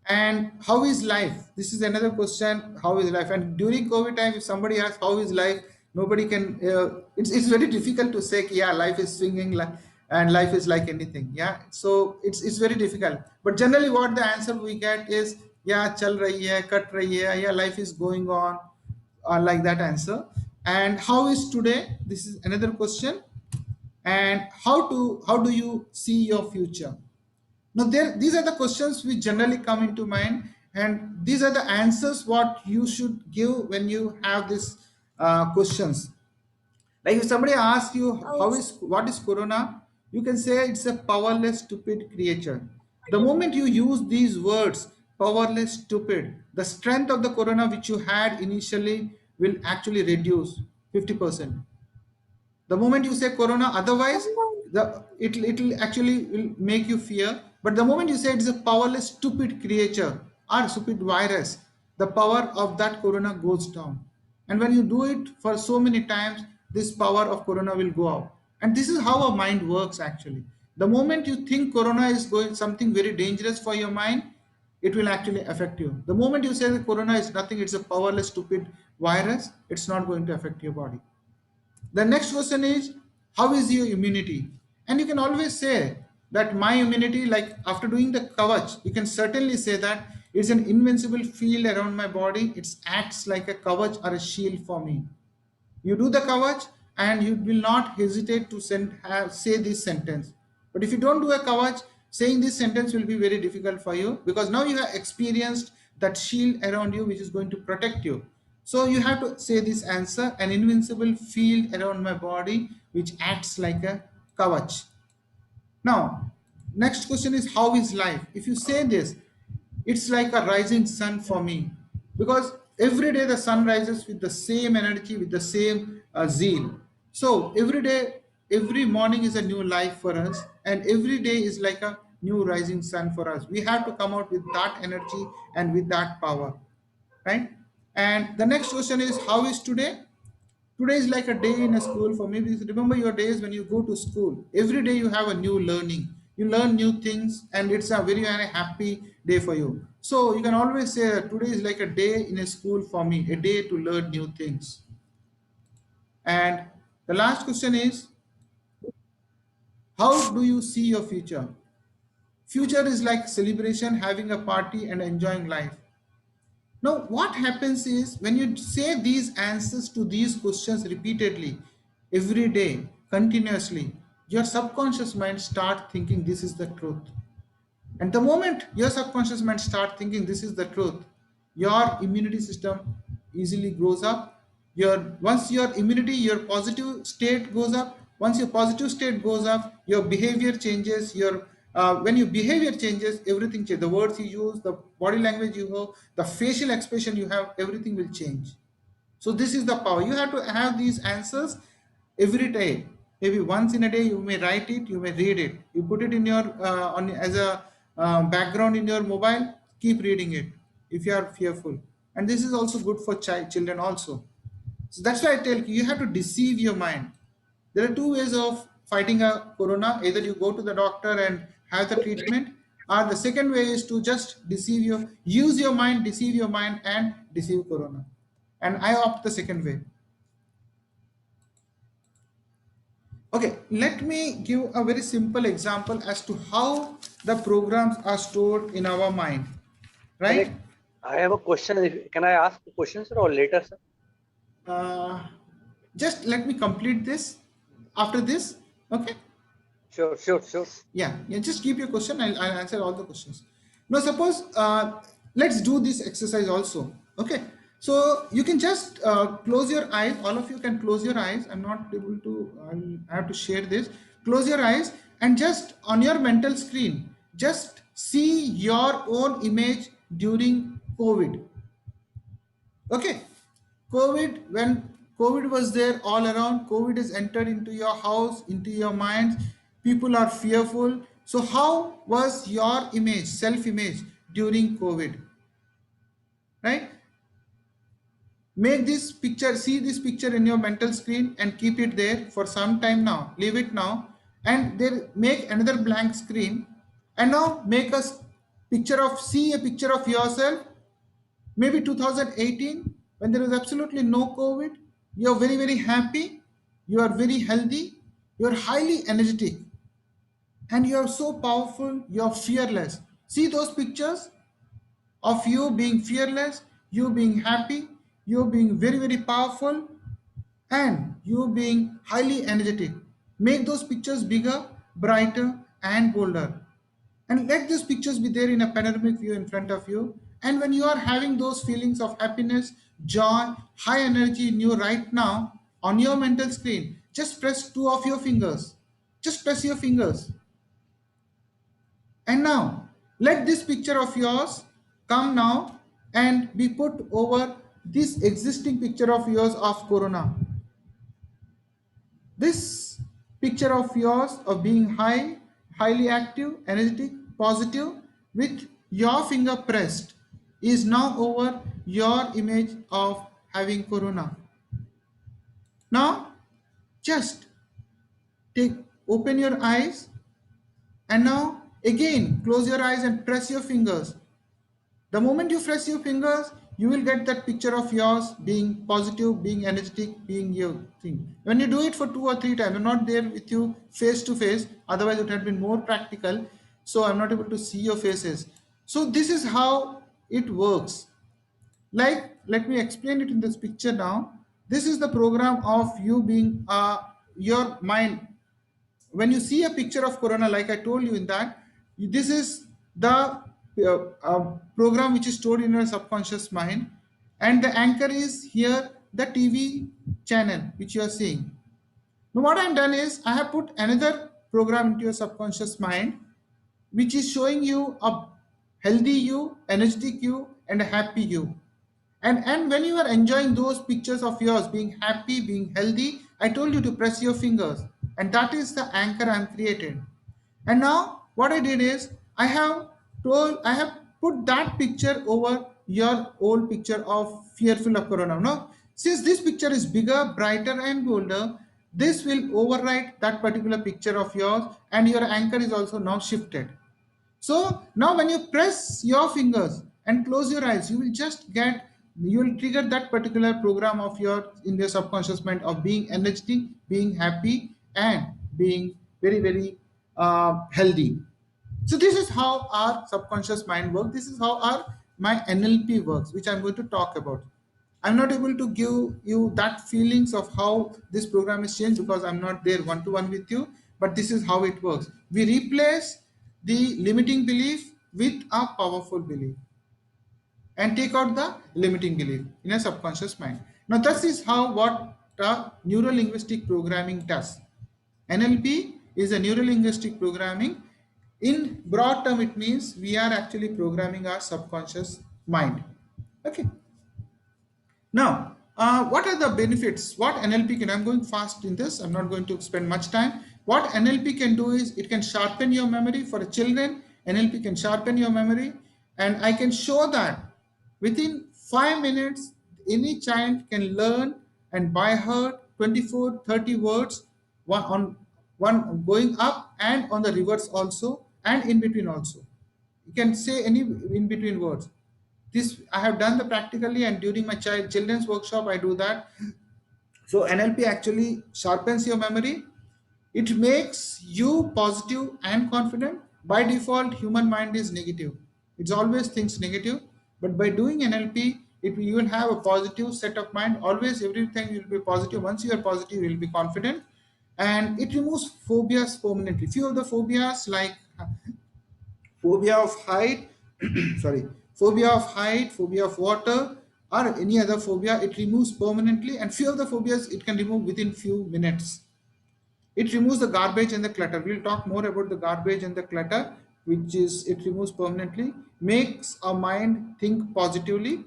And how is life? This is another question. How is life? And during COVID time, if somebody asks how is life, nobody can. It's very difficult to say, yeah, life is swinging, and life is like anything. Yeah, so it's very difficult. But generally, what the answer we get is, yeah, chal rahi hai, cut rahi hai, yeah, life is going on, like that answer. And how is today? This is another question. And how do you see your future? Now, these are the questions which generally come into mind, and these are the answers what you should give when you have these questions. Like if somebody asks you, what is corona, you can say it's a powerless, stupid creature. The moment you use these words, powerless, stupid, the strength of the corona which you had initially will actually reduce 50%. The moment you say corona, otherwise it'll actually will make you fear. But the moment you say it's a powerless, stupid creature or stupid virus, the power of that corona goes down. And when you do it for so many times, this power of corona will go out. And this is how our mind works actually. The moment you think corona is going something very dangerous for your mind, it will actually affect you. The moment you say that corona is nothing, it's a powerless, stupid virus, it's not going to affect your body. The next question is, how is your immunity? And you can always say that my immunity, like after doing the kavach, you can certainly say that it's an invincible field around my body. It acts like a kavach or a shield for me. You do the kavach and you will not hesitate to say this sentence. But if you don't do a kavach, saying this sentence will be very difficult for you, because now you have experienced that shield around you which is going to protect you. So you have to say this answer, an invincible field around my body which acts like a kavach. Now, next question is, how is life? If you say this, it's like a rising sun for me, because every day the sun rises with the same energy, with the same zeal. So every day, every morning is a new life for us, and every day is like a new rising sun for us. We have to come out with that energy and with that power, right? And the next question is, how is today? Today is like a day in a school for me, because remember your days when you go to school. Every day you have a new learning. You learn new things, and it's a very, very happy day for you. So you can always say that today is like a day in a school for me, a day to learn new things. And the last question is, how do you see your future? Future is like celebration, having a party and enjoying life. Now, what happens is when you say these answers to these questions repeatedly, every day, continuously, your subconscious mind start thinking this is the truth. And the moment your subconscious mind start thinking this is the truth, your immunity system easily grows up. Once your immunity, your positive state goes up. Once your positive state goes up, your behavior changes. When your behavior changes, everything changes. The words you use, the body language you have, the facial expression you have, everything will change. So this is the power. You have to have these answers every day. Maybe once in a day you may write it, you may read it. You put it in your on as a background in your mobile. Keep reading it if you are fearful. And this is also good for children also. So that's why I tell you, you have to deceive your mind. There are two ways of fighting a corona. Either you go to the doctor and have the treatment, or the second way is to just use your mind, deceive your mind, and deceive corona. And I opt the second way. Okay, let me give a very simple example as to how the programs are stored in our mind, right? I have a question. Can I ask a question, sir, or later, sir? Just let me complete this after this, okay? Sure. Yeah, just keep your question. I'll answer all the questions. Now, suppose let's do this exercise also. Okay, so you can just close your eyes. All of you can close your eyes. I'm not able to. I have to share this. Close your eyes and just on your mental screen, just see your own image during COVID. Okay, COVID, when COVID was there all around, COVID has entered into your house, into your minds. People are fearful. So, how was your image, self image during COVID? Right? Make this picture, see this picture in your mental screen and keep it there for some time now. Leave it now. And then make another blank screen. And now make see a picture of yourself. Maybe 2018, when there was absolutely no COVID, you're very, very happy, you are very healthy, you're highly energetic, and you're so powerful, you're fearless. See those pictures of you being fearless, you being happy, you being very, very powerful, and you being highly energetic. Make those pictures bigger, brighter, and bolder. And let these pictures be there in a panoramic view in front of you. And when you are having those feelings of happiness, joy, high energy in you right now on your mental screen, just press two of your fingers. Just press your fingers. And now let this picture of yours come now and be put over this existing picture of yours of Corona. This picture of yours of being highly active, energetic, positive, with your finger pressed is now over your image of having Corona. Now, just open your eyes and now again close your eyes and press your fingers. The moment you press your fingers, you will get that picture of yours being positive, being energetic, being your thing. When you do it for 2 or 3 times, I'm not there with you face to face, otherwise it had been more practical. So I'm not able to see your faces. So this is how it works. Like, let me explain it in this picture now. This is the program of you being your mind. When you see a picture of Corona, like I told you in that, this is the program which is stored in your subconscious mind, and the anchor is here, the TV channel which you are seeing. Now what I've done is I have put another program into your subconscious mind, which is showing you a healthy you, energetic you, and a happy you. And when you are enjoying those pictures of yours being happy, being healthy, I told you to press your fingers, and that is the anchor I'm created. And now what I did is I have put that picture over your old picture of fearful of Corona. Now, since this picture is bigger, brighter, and bolder, this will overwrite that particular picture of yours, and your anchor is also now shifted. So now when you press your fingers and close your eyes, you will trigger that particular program of your in your subconscious mind of being energetic, being happy, and being very, very healthy. So this is how our subconscious mind works. This is how my NLP works, which I'm going to talk about. I'm not able to give you that feelings of how this program is changed because I'm not there one-to-one with you, but this is how it works. We replace the limiting belief with a powerful belief and take out the limiting belief in a subconscious mind. Now, this is what neuro-linguistic programming does. NLP is a neuro-linguistic programming. In broad term, it means we are actually programming our subconscious mind. Okay. Now, What are the benefits? What NLP can, I'm going fast in this, I'm not going to spend much time. What NLP can do is it can sharpen your memory. For children, NLP can sharpen your memory, and I can show that within 5 minutes, any child can learn and by heart 24, 30 words, one going up and on the reverse also, and in between also. You can say any in between words. This I have done the practically, and during my children's workshop I do that. So NLP actually sharpens your memory. It makes you positive and confident. By default, human mind is negative. It always thinks negative. But by doing NLP, you will have a positive set of mind. Always everything will be positive. Once you are positive, you will be confident. And it removes phobias permanently. Few of the phobias like phobia of height, sorry, phobia of height, phobia of water, or any other phobia, it removes permanently. And few of the phobias it can remove within few minutes. It removes the garbage and the clutter. We'll talk more about the garbage and the clutter, which is it removes permanently, makes our mind think positively,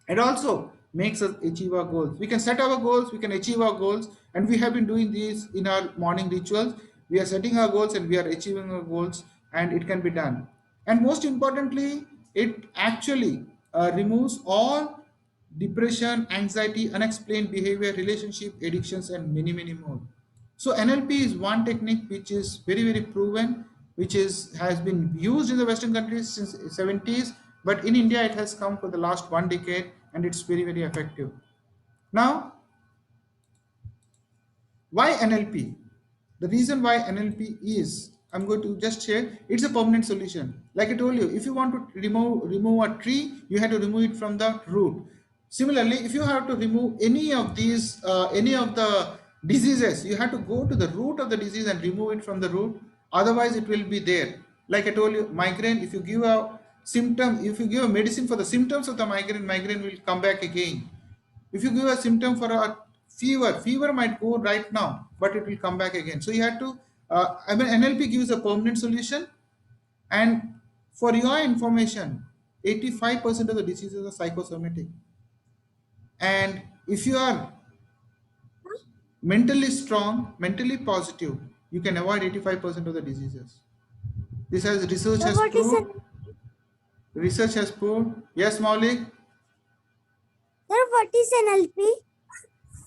and also makes us achieve our goals. We can set our goals, we can achieve our goals, and we have been doing these in our morning rituals. We are setting our goals and we are achieving our goals, and it can be done. And most importantly, it actually removes all depression, anxiety, unexplained behavior, relationship, addictions, and many, many more. So NLP is one technique which is very, very proven, which has been used in the Western countries since 70s, but in India it has come for the last 1 decade, and it's very, very effective. Now, why NLP? The reason why NLP is, I'm going to just share, it's a permanent solution. Like I told you, if you want to remove a tree, you have to remove it from the root. Similarly, if you have to remove any of these, any of the diseases, you have to go to the root of the disease and remove it from the root. Otherwise, it will be there. Like I told you, migraine, if you give a symptom, if you give a medicine for the symptoms of the migraine, migraine will come back again. If you give a symptom for a fever might go right now, but it will come back again. So you have to, I mean, NLP gives a permanent solution. And for your information, 85% of the diseases are psychosomatic. And if you are mentally strong, mentally positive, you can avoid 85% of the diseases. This has research Sir, has what is proved. Research has proved. Yes, Maulik? Sir, what is NLP?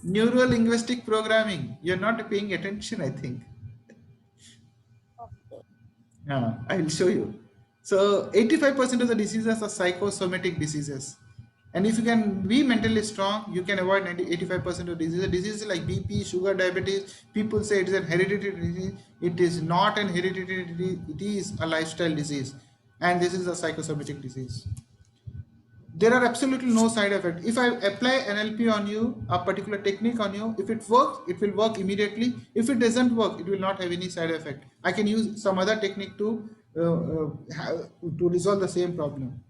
Neuro linguistic programming. You're not paying attention, I think. Yeah, I will show you. So 85% of the diseases are psychosomatic diseases. And if you can be mentally strong, you can avoid 85% of diseases. Diseases like BP, sugar, diabetes, people say it is a hereditary disease. It is not an hereditary disease, it is a lifestyle disease. And this is a psychosomatic disease. There are absolutely no side effect. If I apply NLP on you, a particular technique on you, if it works, it will work immediately. If it doesn't work, it will not have any side effect. I can use some other technique to resolve the same problem.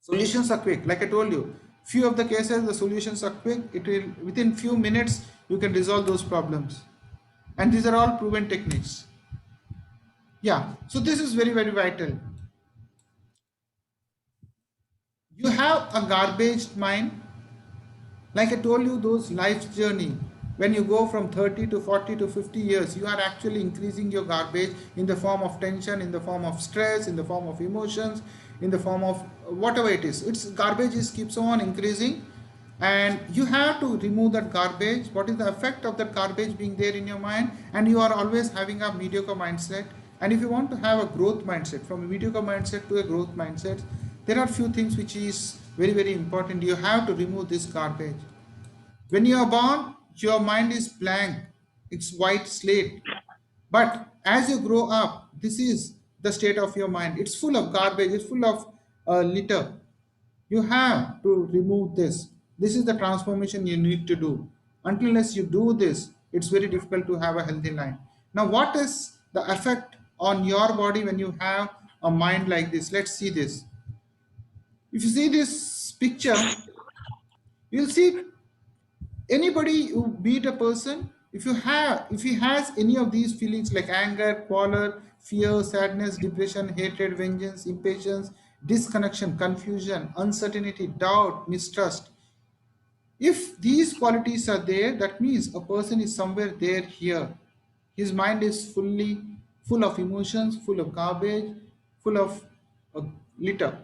Solutions are quick. Like I told you, few of the cases the solutions are quick. It will within few minutes you can resolve those problems. And these are all proven techniques. Yeah, so this is very, very vital. You have a garbage mind. Like I told you, those life journey, when you go from 30 to 40 to 50 years, you are actually increasing your garbage in the form of tension, in the form of stress, in the form of emotions, in the form of whatever it is. It's garbage keeps on increasing, and you have to remove that garbage. What is the effect of that garbage being there in your mind? And you are always having a mediocre mindset. And if you want to have a growth mindset, from a mediocre mindset to a growth mindset, there are few things which is very, very important. You have to remove this garbage. When you are born, your mind is blank, it's white slate. But as you grow up, this is the state of your mind. It's full of garbage, it's full of litter. You have to remove this. This is the transformation you need to do. Unless you do this, it's very difficult to have a healthy life. Now, what is the effect on your body when you have a mind like this? Let's see this. If you see this picture, you'll see anybody who beat a person, if he has any of these feelings like anger, quarrel, fear, sadness, depression, hatred, vengeance, impatience, disconnection, confusion, uncertainty, doubt, mistrust, If these qualities are there, that means a person is somewhere there here. His mind is full of emotions, full of garbage, full of uh, litter,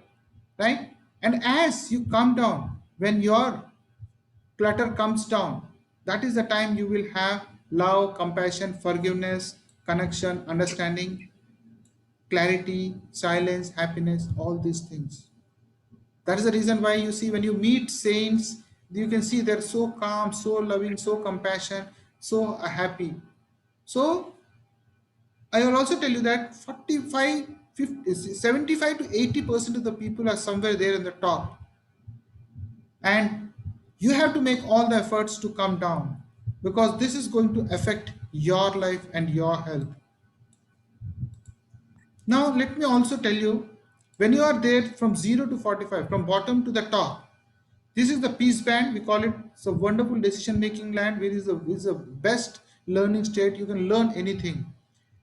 right? And as you come down, when your clutter comes down, that is the time you will have love, compassion, forgiveness, connection, understanding, clarity, silence, happiness, all these things. That is the reason why you see when you meet saints, you can see they're so calm, so loving, so compassionate, so happy. So I will also tell you that 45, 50, 75 to 80% of the people are somewhere there in the top. And you have to make all the efforts to come down, because this is going to affect your life and your health. Now, let me also tell you, when you are there from 0 to 45, from bottom to the top, this is the peace band. We call it. It's a wonderful decision-making land where is the best learning state. You can learn anything.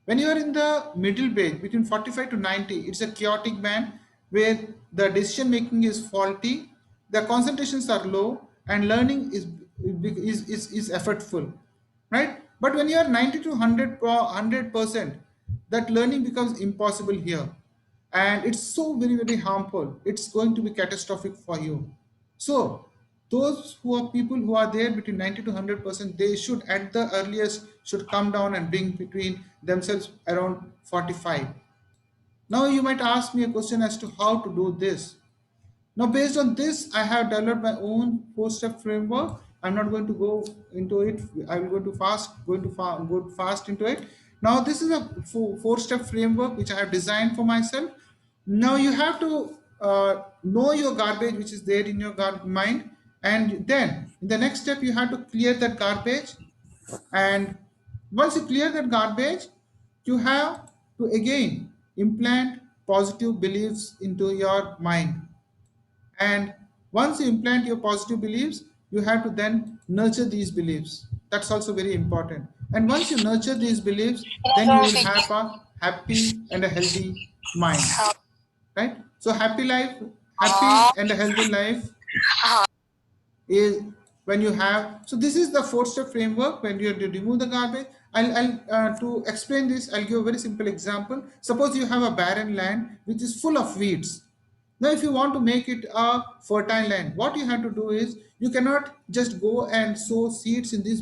When you are in the middle band, between 45 to 90, it's a chaotic band where the decision-making is faulty, the concentrations are low, and learning is effortful, right? But when you are 90 to 100%, that learning becomes impossible here, and it's so very harmful. It's going to be catastrophic for you. So those who are people who are there between 90 to 100%, they should at the earliest should come down and bring between themselves around 45. Now you might ask me a question as to how to do this. Now, based on this, I have developed my own four-step framework. I'm not going to go into it. I will go fast into it. Now, this is a four-step framework which I have designed for myself. Now, you have to know your garbage which is there in your mind, and then in the next step, you have to clear that garbage. And once you clear that garbage, you have to again implant positive beliefs into your mind. And once you implant your positive beliefs, you have to then nurture these beliefs. That's also very important. And once you nurture these beliefs, then you will have a happy and a healthy mind, right? So happy and a healthy life is when you have. So this is the four-step framework. When you have to remove the garbage, I'll to explain this, I'll give a very simple example. Suppose you have a barren land which is full of weeds. Now, if you want to make it a fertile land, what you have to do is you cannot just go and sow seeds in this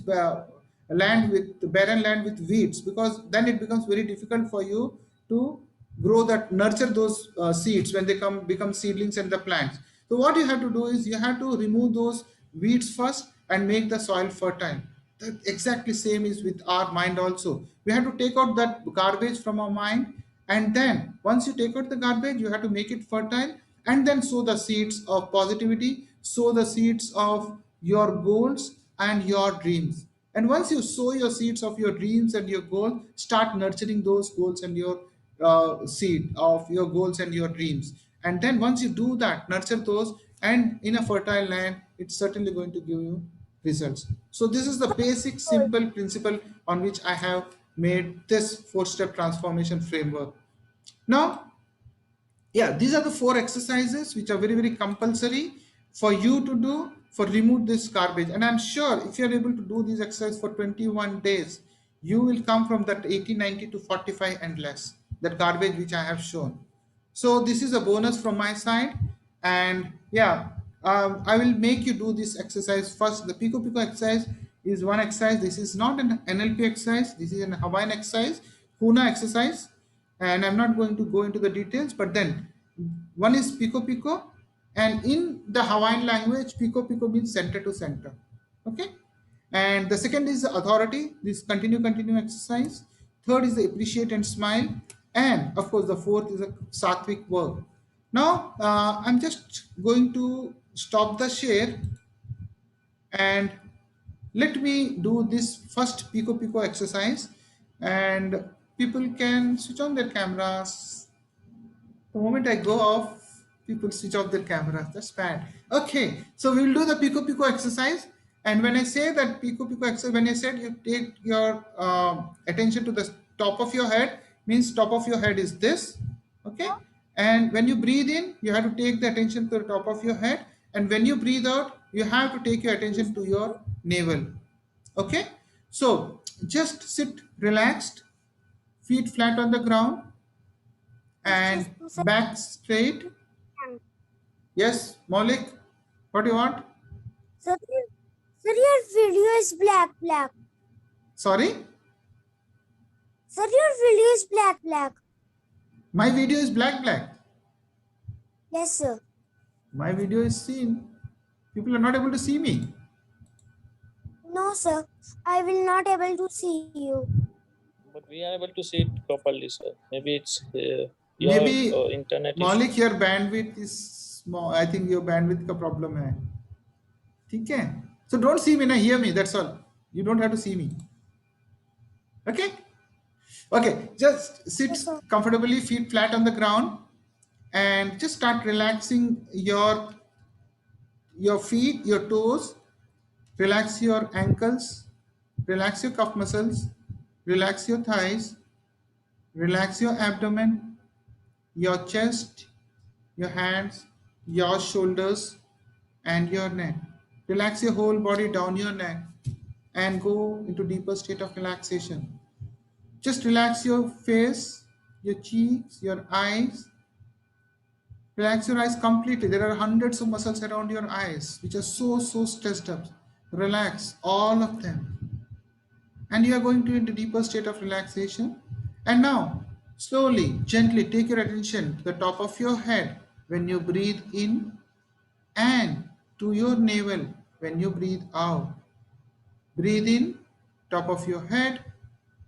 land with the barren land with weeds, because then it becomes very difficult for you to nurture those seeds when they become seedlings and the plants. So what you have to do is you have to remove those weeds first and make the soil fertile. The exactly same is with our mind also. We have to take out that garbage from our mind, and then once you take out the garbage, you have to make it fertile, and then sow the seeds of positivity, sow the seeds of your goals and your dreams. And once you sow your seeds of your dreams and your goals, start nurturing those goals and your seed of your goals and your dreams. And then once you do that, nurture those, and in a fertile land, it's certainly going to give you results. So this is the basic simple principle on which I have made this four-step transformation framework. Now, yeah, these are the four exercises which are very compulsory for you to do for remove this garbage. And I'm sure if you're able to do these exercises for 21 days, you will come from that 80, 90 to 45 and less, that garbage which I have shown. So this is a bonus from my side. And yeah, I will make you do this exercise first. The Pico Pico exercise is one exercise. This is not an NLP exercise. This is an Hawaiian exercise, Huna exercise. And I'm not going to go into the details, but then one is Pico Pico, and in the Hawaiian language, Pico Pico means center to center. Okay. And the second is the authority, this continue exercise. Third is the appreciate and smile. And of course, the fourth is a sattvic work. Now, I'm just going to stop the share and let me do this first Pico Pico exercise, and people can switch on their cameras. The moment I go off, people switch off their cameras. That's bad. Okay, so we will do the Pico Pico exercise. And when I say that Pico Pico exercise, when I said you take your attention to the top of your head, means top of your head is this. Okay. And when you breathe in, you have to take the attention to the top of your head. And when you breathe out, you have to take your attention to your navel. Okay, so just sit relaxed, feet flat on the ground and Sir, back straight. Yes, Maulik, what do you want? sir, your video is black. Sorry, Sir, your video is black. my video is black. Yes, sir. My video is seen. People are not able to see me. No, sir. I will not able to see you. But we are able to see it properly, sir. Maybe it's your Maybe internet issue. Maulik, your bandwidth is small. I think your bandwidth का problem है. ठीक है? So don't see me, na hear me. That's all. You don't have to see me. Okay? Okay. Just sit Yes, sir. comfortably, feet flat on the ground, and just start relaxing your feet, your toes. Relax your ankles. Relax your calf muscles. Relax your thighs. Relax your abdomen, your chest, your hands, your shoulders, and your neck. Relax your whole body down your neck and go into deeper state of relaxation. Just relax your face, your cheeks, your eyes. Relax your eyes completely. There are hundreds of muscles around your eyes which are so stressed up. Relax all of them. And you are going to into deeper state of relaxation. And now, slowly, gently take your attention to the top of your head when you breathe in and to your navel when you breathe out. Breathe in, top of your head,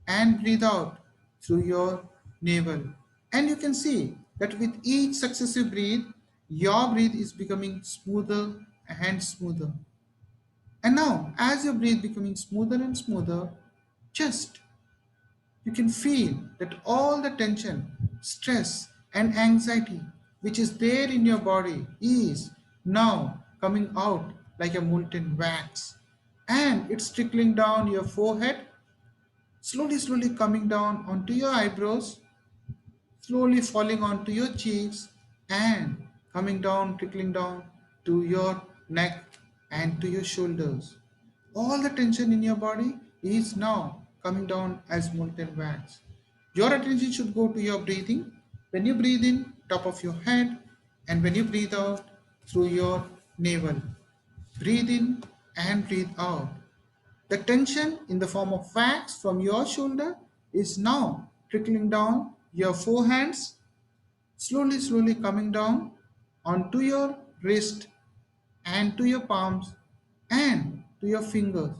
and breathe out through your navel. And you can see that with each successive breath, your breath is becoming smoother and smoother. And now, as your breath becoming smoother and smoother, just you can feel that all the tension, stress, and anxiety which is there in your body is now coming out like a molten wax. And it's trickling down your forehead, slowly coming down onto your eyebrows, slowly falling onto your cheeks, and coming down, trickling down to your neck and to your shoulders. All the tension in your body is now coming down as molten wax. Your attention should go to your breathing. When you breathe in, top of your head, and when you breathe out, through your navel. Breathe in and breathe out. The tension in the form of wax from your shoulder is now trickling down your forehands, slowly coming down onto your wrist and to your palms and to your fingers.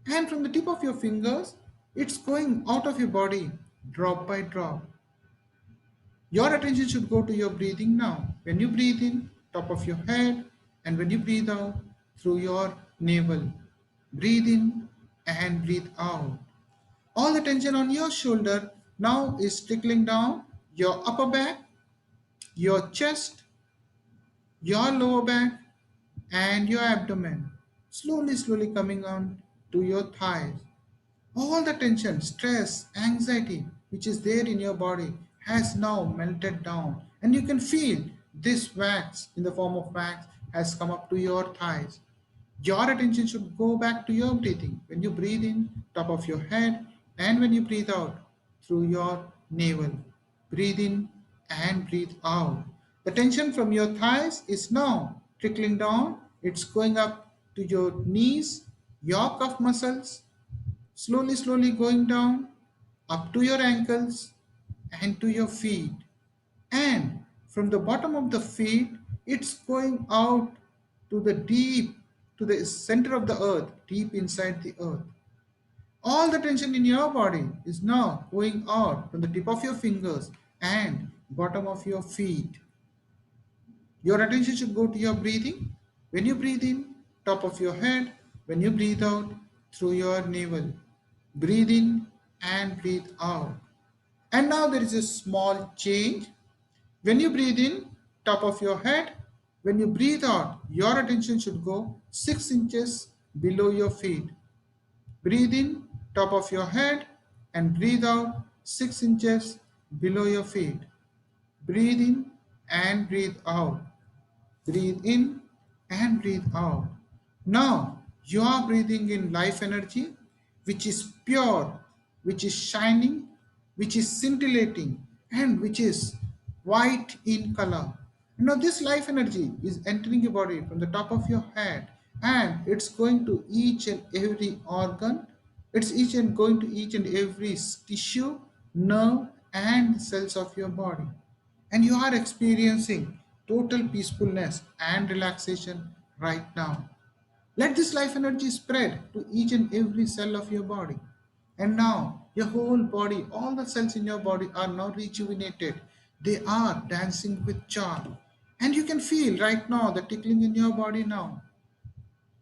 And from the tip of your fingers, it's going out of your body drop by drop. Your attention should go to your breathing now. When you breathe in, top of your head, and when you breathe out, through your navel. Breathe in and breathe out. All the tension on your shoulder now is trickling down your upper back, your chest, your lower back, and your abdomen. Slowly coming on to your thighs. All the tension, stress, anxiety which is there in your body has now melted down, and you can feel this wax in the form of wax has come up to your thighs. Your attention should go back to your breathing. When you breathe in, top of your head, and when you breathe out, through your navel. Breathe in and breathe out. The tension from your thighs is now trickling down. It's going up to your knees, your calf muscles, slowly going down, up to your ankles and to your feet. And from the bottom of the feet, it's going out to the center of the earth, deep inside the earth. All the tension in your body is now going out from the tip of your fingers and bottom of your feet. Your attention should go to your breathing. When you breathe in, top of your head. When you breathe out, through your navel. Breathe in and breathe out. And now there is a small change. When you breathe in, top of your head. When you breathe out, your attention should go 6 inches below your feet. Breathe in, top of your head, and breathe out 6 inches below your feet. Breathe in and breathe out. Breathe in and breathe out. Now you are breathing in life energy, which is pure, which is shining, which is scintillating, and which is white in color. Now this life energy is entering your body from the top of your head, and it's going to each and every organ. It's each and going to each and every tissue, nerve, and cells of your body. And you are experiencing total peacefulness and relaxation right now. Let this life energy spread to each and every cell of your body. And now your whole body, all the cells in your body are now rejuvenated. They are dancing with joy. And you can feel right now the tickling in your body now.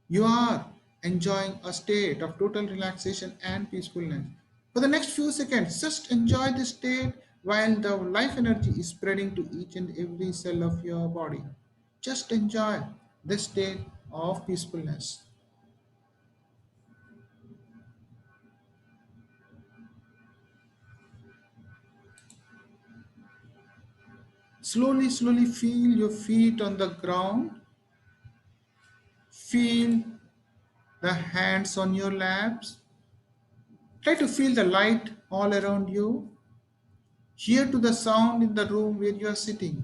You are enjoying a state of total relaxation and peacefulness. For the next few seconds, just enjoy this state while the life energy is spreading to each and every cell of your body. Just enjoy this state of peacefulness. Slowly, slowly feel your feet on the ground. Feel the hands on your laps. Try to feel the light all around you. Hear to the sound in the room where you are sitting.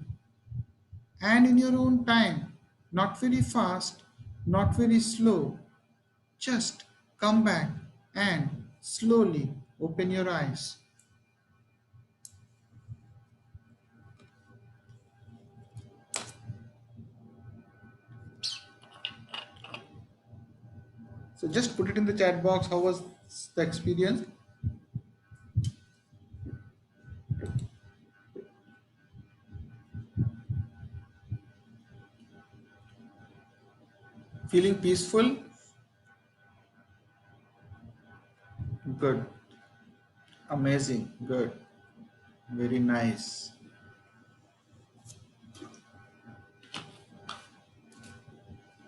And in your own time, not very fast, not very slow, just come back and slowly open your eyes. So just put it in the chat box. How was the experience? Feeling peaceful? Good. Amazing. Good. Very nice.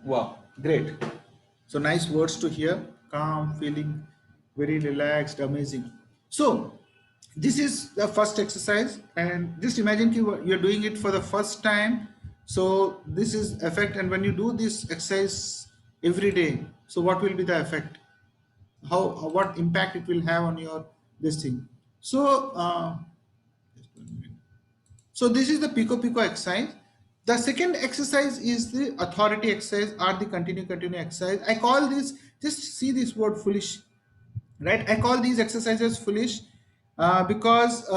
Wow. Great. So nice words to hear. Calm, feeling very relaxed, amazing. So this is the first exercise, and just imagine you're doing it for the first time. So this is effect, and when you do this exercise every day, so what will be the effect? What impact it will have on your this thing? So this is the Pico exercise. The second exercise is the authority exercise or the continue exercise. I call this, just see this word foolish, right? I call these exercises foolish because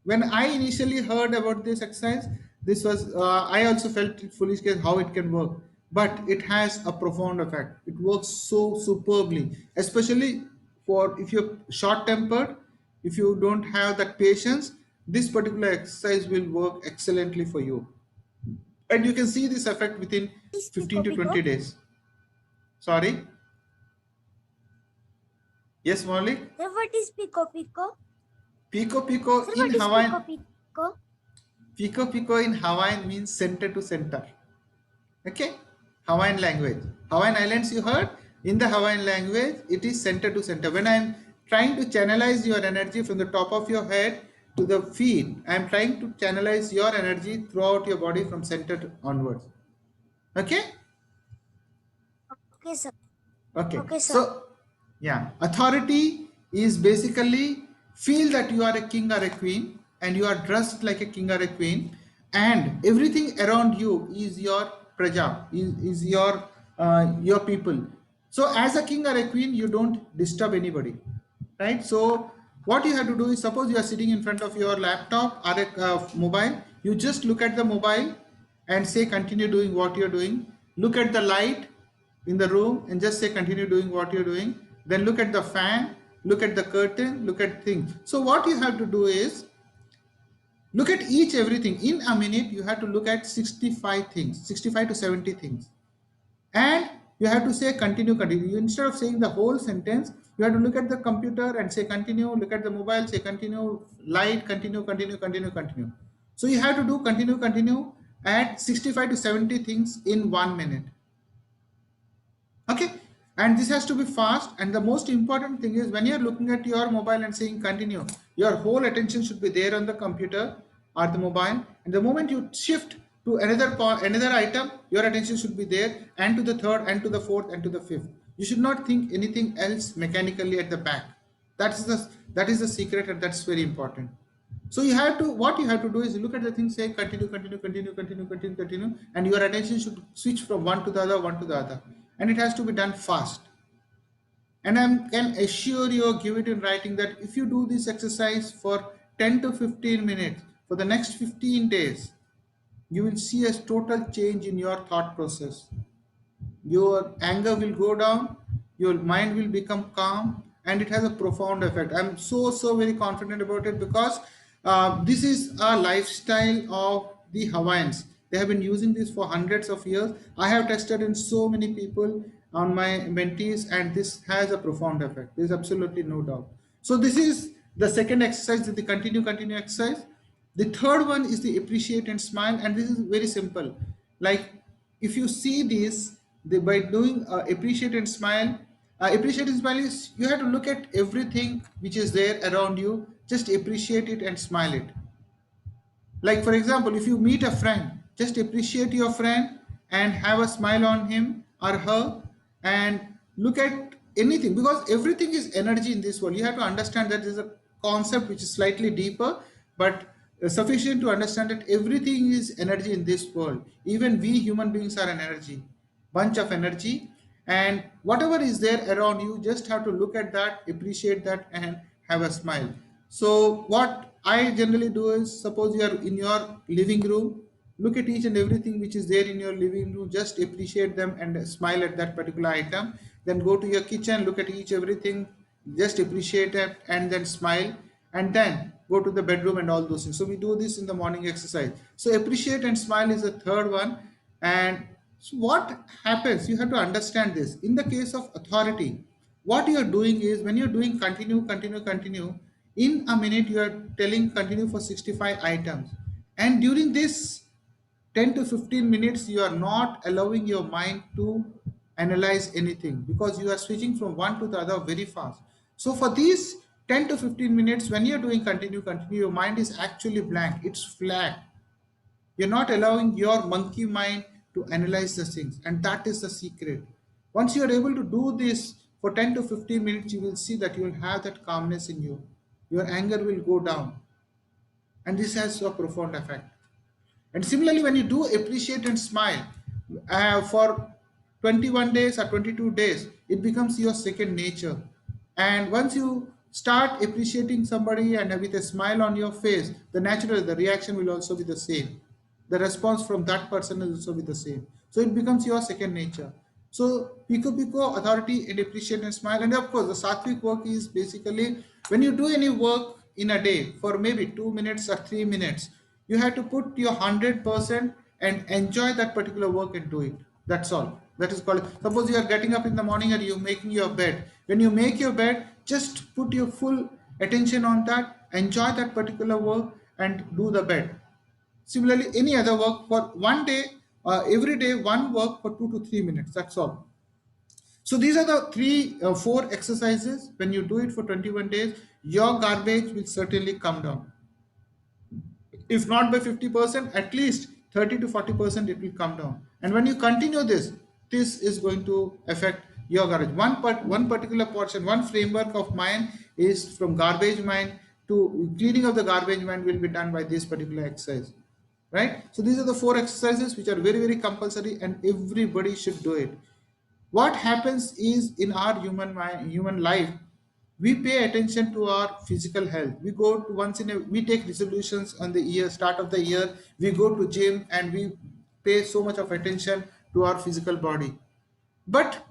when I initially heard about this exercise, this was I also felt it foolish how it can work, but it has a profound effect. It works so superbly, especially for if you're short-tempered, if you don't have that patience. This particular exercise will work excellently for you, and you can see this effect within 15 to 20 days. Sorry. Yes, Molly. Sir, what is Pico? Pico Sir, in what is Hawaiian. Pico? In Hawaiian means center to center. Okay, Hawaiian language. Hawaiian Islands, you heard? In the Hawaiian language, it is center to center. When I am trying to channelize your energy from the top of your head to the feet, I am trying to channelize your energy throughout your body from center onwards. Okay? Okay, sir. Okay. Okay, sir. So, yeah, authority is basically feel that you are a king or a queen and you are dressed like a king or a queen, and everything around you is your praja, is your people. So as a king or a queen, you don't disturb anybody, right? So what you have to do is, suppose you are sitting in front of your laptop or a mobile, you just look at the mobile and say continue doing what you're doing. Look at the light in the room and just say continue doing what you're doing. Then look at the fan, look at the curtain, look at things. So what you have to do is look at everything. In a minute, you have to look at 65 things, 65 to 70 things. And you have to say continue. Instead of saying the whole sentence, you have to look at the computer and say continue, look at the mobile, say continue, light, continue. So you have to do continue at 65 to 70 things in 1 minute. Okay, and this has to be fast. And the most important thing is, when you're looking at your mobile and saying continue, your whole attention should be there on the computer or the mobile. And the moment you shift to another item, your attention should be there, and to the third, and to the fourth, and to the fifth. You should not think anything else mechanically at the back. That is the secret, and that's very important. So what you have to do is look at the thing, say continue, continue, continue, continue, continue, continue, and your attention should switch from one to the other, one to the other, and it has to be done fast. And I can assure you, give it in writing, that if you do this exercise for 10 to 15 minutes for the next 15 days, you will see a total change in your thought process. Your anger will go down, your mind will become calm, and it has a profound effect. I'm so very confident about it, because this is a lifestyle of the Hawaiians. They have been using this for hundreds of years. I have tested in so many people, on my mentees, and this has a profound effect. There's absolutely no doubt. So this is the second exercise, the continue exercise. The third one is the appreciate and smile, and this is very simple. Like, if you see this, by doing appreciate and smile, appreciate and smile is, you have to look at everything which is there around you, just appreciate it and smile it. Like, for example, if you meet a friend, just appreciate your friend and have a smile on him or her, and look at anything, because everything is energy in this world. You have to understand that there's a concept which is slightly deeper, but sufficient to understand that everything is energy in this world. Even we human beings are an energy, bunch of energy, and whatever is there around you, just have to look at that, appreciate that, and have a smile. So what I generally do is, suppose you are in your living room, look at each and everything which is there in your living room, just appreciate them and smile at that particular item. Then go to your kitchen, look at each everything, just appreciate it and then smile, and then go to the bedroom and all those things. So we do this in the morning exercise. So appreciate and smile is the third one. And so what happens, you have to understand this. In the case of authority, what you are doing is, when you're doing continue, in a minute you are telling continue for 65 items, and during this 10 to 15 minutes you are not allowing your mind to analyze anything, because you are switching from one to the other very fast. So for these 10 to 15 minutes, when you're doing continue, your mind is actually blank, it's flat. You're not allowing your monkey mind to analyze the things, and that is the secret. Once you are able to do this for 10 to 15 minutes, you will see that you will have that calmness in you. Your anger will go down, and this has a profound effect. And similarly, when you do appreciate and smile for 21 days or 22 days, it becomes your second nature. And once you start appreciating somebody and with a smile on your face, the reaction will also be the same. The response from that person will also be the same. So it becomes your second nature. So Piko, authority and appreciate and smile. And of course, the sattvic work is basically, when you do any work in a day for maybe 2 minutes or 3 minutes, you have to put your 100% and enjoy that particular work and do it. That's all. That is called, suppose you are getting up in the morning and you're making your bed. When you make your bed, just put your full attention on that, enjoy that particular work and do the bed. Similarly, any other work for one day, every day, one work for 2 to 3 minutes. That's all. So these are the 4 exercises. When you do it for 21 days, your garbage will certainly come down. If not by 50%, at least 30 to 40% it will come down. And when you continue this is going to affect your garbage. One particular portion, one framework of mind is from garbage mind to cleaning of the garbage mind will be done by this particular exercise. Right? So these are the 4 exercises which are very compulsory, and everybody should do it. What happens is, in our human life, we pay attention to our physical health. We go to we take resolutions on the start of the year. We go to gym and we pay so much of attention to our physical body. But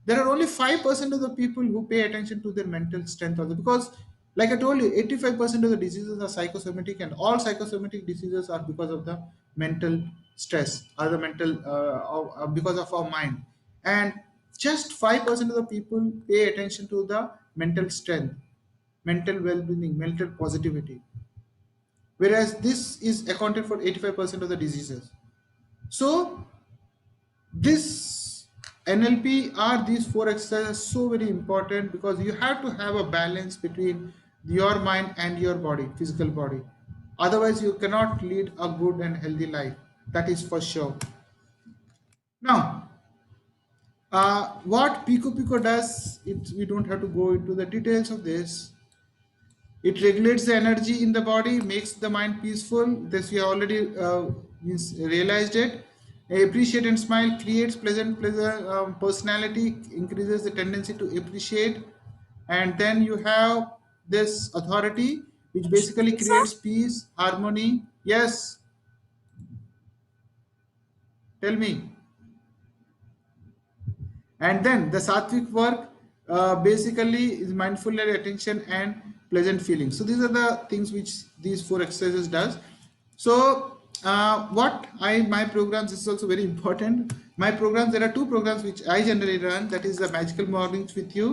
there are only 5% of the people who pay attention to their mental strength also, because like I told you, 85% of the diseases are psychosomatic, and all psychosomatic diseases are because of the mental stress or the mental because of our mind. And just 5% of the people pay attention to the mental strength, mental well-being, mental positivity, whereas this is accounted for 85% of the diseases. So this NLP are these 4 exercises so very important, because you have to have a balance between your mind and your body, physical body. Otherwise you cannot lead a good and healthy life. that is for sure. Now, what Pico Pico does, we don't have to go into the details of this. It regulates the energy in the body, makes the mind peaceful. This we already realized it. Appreciate and smile creates pleasant personality, increases the tendency to appreciate. And then you have this authority, which basically creates peace, harmony. Yes, tell me. And then the sattvic work basically is mindfulness, attention, and pleasant feelings. So these are the things which these 4 exercises does. So what my programs, this is also very important. My programs, there are 2 programs which I generally run. That is the Magical Mornings with You.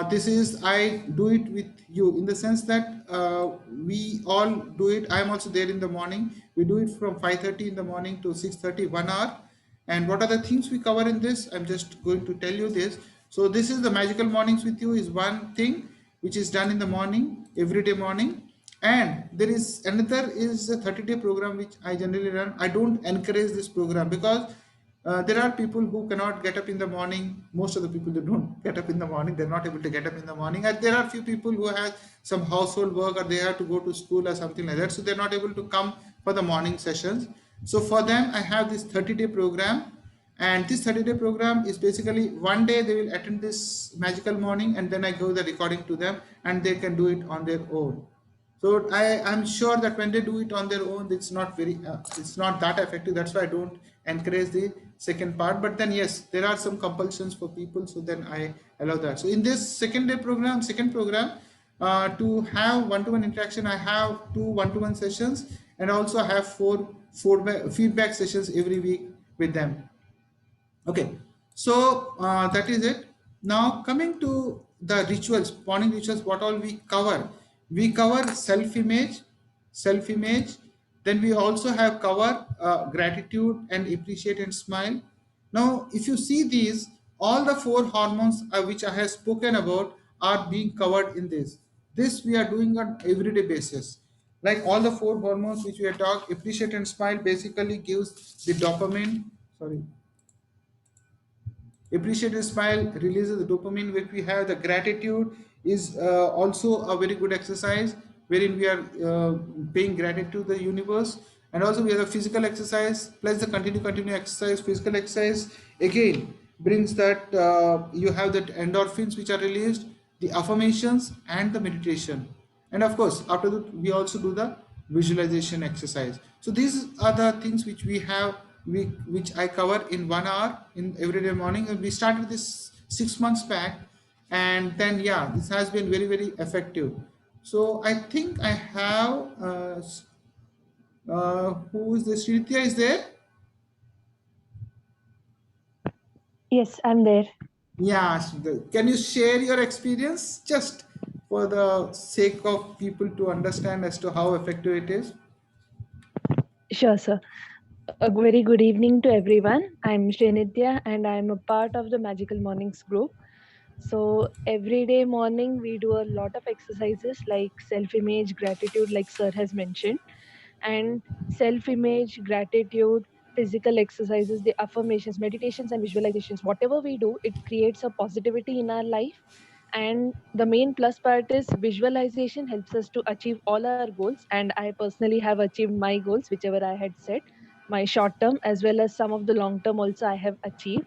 This is, I do it with you in the sense that we all do it. I am also there in the morning. We do it from 5:30 in the morning to 6:30, 1 hour. And what are the things we cover in this? I'm just going to tell you this. So this is the Magical Mornings with You is one thing which is done in the morning, every day morning. And there is another is a 30-day program which I generally run. I don't encourage this program because there are people who cannot get up in the morning. Most of the people, they don't get up in the morning. They're not able to get up in the morning. And there are few people who have some household work or they have to go to school or something like that. So they're not able to come for the morning sessions. So for them, I have this 30-day program. And this 30-day program is basically one day they will attend this Magical Morning and then I go the recording to them and they can do it on their own. So I'm sure that when they do it on their own, it's not that effective. That's why I don't encourage the second part. But then yes, there are some compulsions for people. So then I allow that. So in this second program, to have one-to-one interaction, I have 2 one-to-one sessions and also I have 4 feedback sessions every week with them. Okay, so that is it. Now coming to the rituals, morning rituals, what all we cover? We cover self-image. Then we also have cover gratitude and appreciate and smile. Now, if you see these, all the 4 hormones which I have spoken about are being covered in this. This we are doing on everyday basis. Like all the 4 hormones which we have talked, appreciate and smile basically gives the dopamine. Sorry. Appreciate and smile releases the dopamine. Which we have the gratitude is also a very good exercise wherein we are paying gratitude to the universe. And also we have the physical exercise plus the continue exercise. Physical exercise again brings that you have that endorphins which are released, the affirmations and the meditation. And of course after that we also do the visualization exercise. So these are the things which we have, which I cover in 1 hour in everyday morning. And we started this 6 months back, and then yeah, this has been very, very effective. So I think I have who is this? Shrithya is there? Yes, I'm there. Yeah, can you share your experience just for the sake of people to understand as to how effective it is? Sure, sir. A very good evening to everyone. I'm Srinidhya and I'm a part of the Magical Mornings group. So every day morning we do a lot of exercises like self-image, gratitude, like sir has mentioned, and self-image, gratitude, physical exercises, the affirmations, meditations and visualizations. Whatever we do, it creates a positivity in our life. And the main plus part is visualization helps us to achieve all our goals. And I personally have achieved my goals, whichever I had set, my short term as well as some of the long term also I have achieved.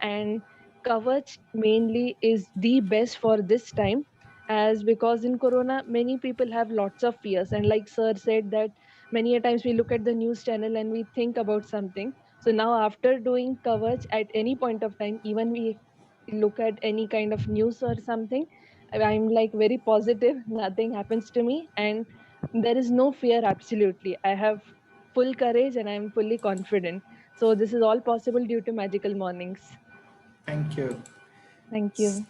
And Kavach mainly is the best for this time, as because in Corona, many people have lots of fears. And like sir said that many a times we look at the news channel and we think about something. So now after doing Kavach at any point of time, even we look at any kind of news or something, I'm like very positive, nothing happens to me. And there is no fear, absolutely. I have full courage and I'm fully confident. So this is all possible due to Magical Mornings. Thank you. Thank you.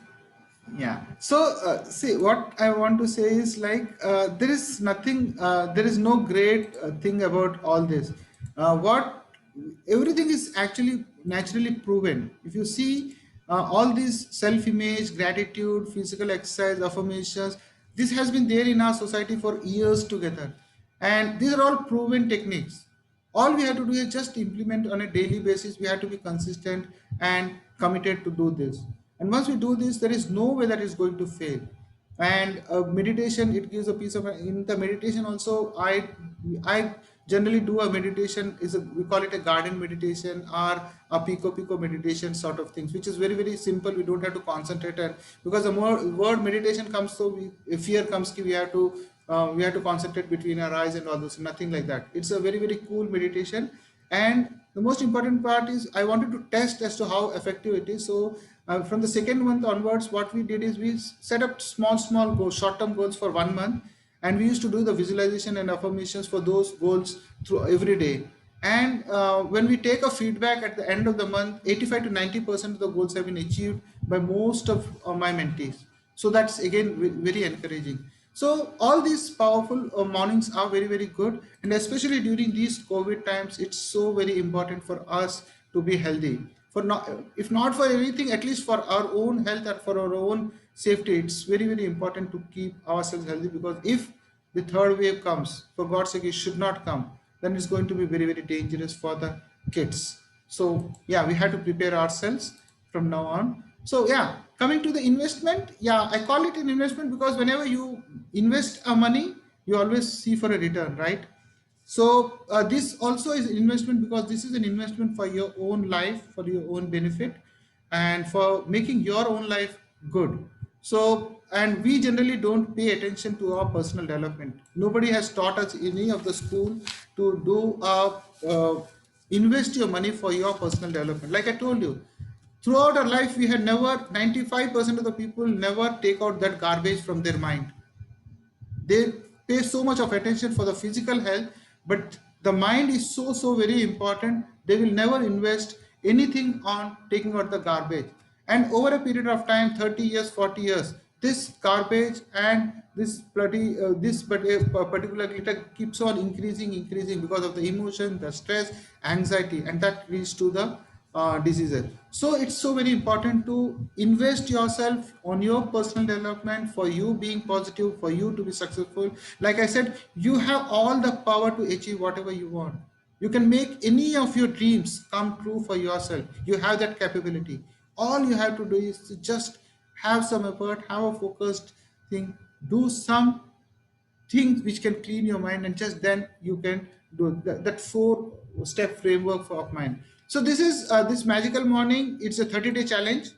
Yeah. So see, what I want to say is like there is nothing, there is no great thing about all this. What everything is actually naturally proven. If you see all these self-image, gratitude, physical exercise, affirmations, this has been there in our society for years together, and these are all proven techniques. All we have to do is just implement on a daily basis. We have to be consistent and committed to do this. And once we do this, there is no way that is going to fail. And meditation, it gives a piece of, in the meditation also, I generally do a meditation, we call it a garden meditation or a pico meditation sort of things, which is very, very simple. We don't have to concentrate, and because the more word meditation comes, so if fear comes, we have to concentrate between our eyes and all this. Nothing like that. It's a very, very cool meditation. And the most important part is I wanted to test as to how effective it is. So from the second month onwards, what we did is we set up small goals, short-term goals for 1 month, and we used to do the visualization and affirmations for those goals through every day. And when we take a feedback at the end of the month, 85 to 90% of the goals have been achieved by most of my mentees. So that's again very encouraging. So all these powerful mornings are very, very good. And especially during these COVID times, it's so very important for us to be healthy. If not for anything, at least for our own health and for our own safety, it's very, very important to keep ourselves healthy, because if the third wave comes, for God's sake, it should not come, then it's going to be very, very dangerous for the kids. So yeah, we have to prepare ourselves from now on. So yeah, coming to the investment, yeah, I call it an investment because whenever you invest a money, you always see for a return, right? So this also is an investment, because this is an investment for your own life, for your own benefit, and for making your own life good. So, and we generally don't pay attention to our personal development. Nobody has taught us in any of the school to do invest your money for your personal development. Like I told you, throughout our life, we had never, 95% of the people never take out that garbage from their mind. They pay so much of attention for the physical health, but the mind is so very important. They will never invest anything on taking out the garbage. And over a period of time, 30 years, 40 years, this garbage and this particular glitter keeps on increasing because of the emotion, the stress, anxiety, and that leads to the diseases. So it's so very important to invest yourself on your personal development, for you being positive, for you to be successful. Like I said, you have all the power to achieve whatever you want. You can make any of your dreams come true for yourself. You have that capability. All you have to do is to just have some effort, have a focused thing, do some things which can clean your mind, and just then you can do that 4-step framework of mind. So this is this magical morning. It's a 30-day challenge,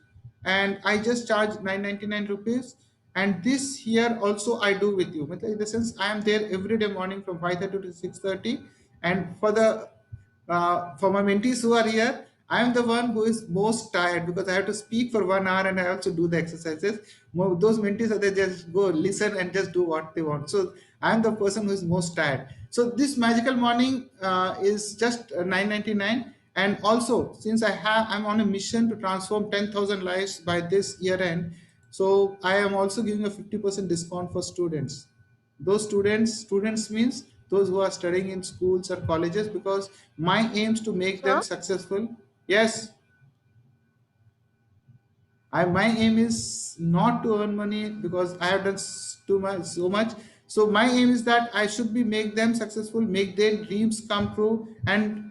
and I just charge 999 rupees. And this here also I do with you. In the sense, I am there every day morning from 5:30 to 6:30. And for my mentees who are here, I am the one who is most tired, because I have to speak for 1 hour and I also do the exercises. Those mentees, they just go listen and just do what they want. So I am the person who is most tired. So this magical morning is just 999. And also, since I'm on a mission to transform 10,000 lives by this year end, so I am also giving a 50% discount for students. Those students means those who are studying in schools or colleges, because my aim is to make them successful. Yes. My aim is not to earn money, because I have done so much. So my aim is that I should make them successful, make their dreams come true, and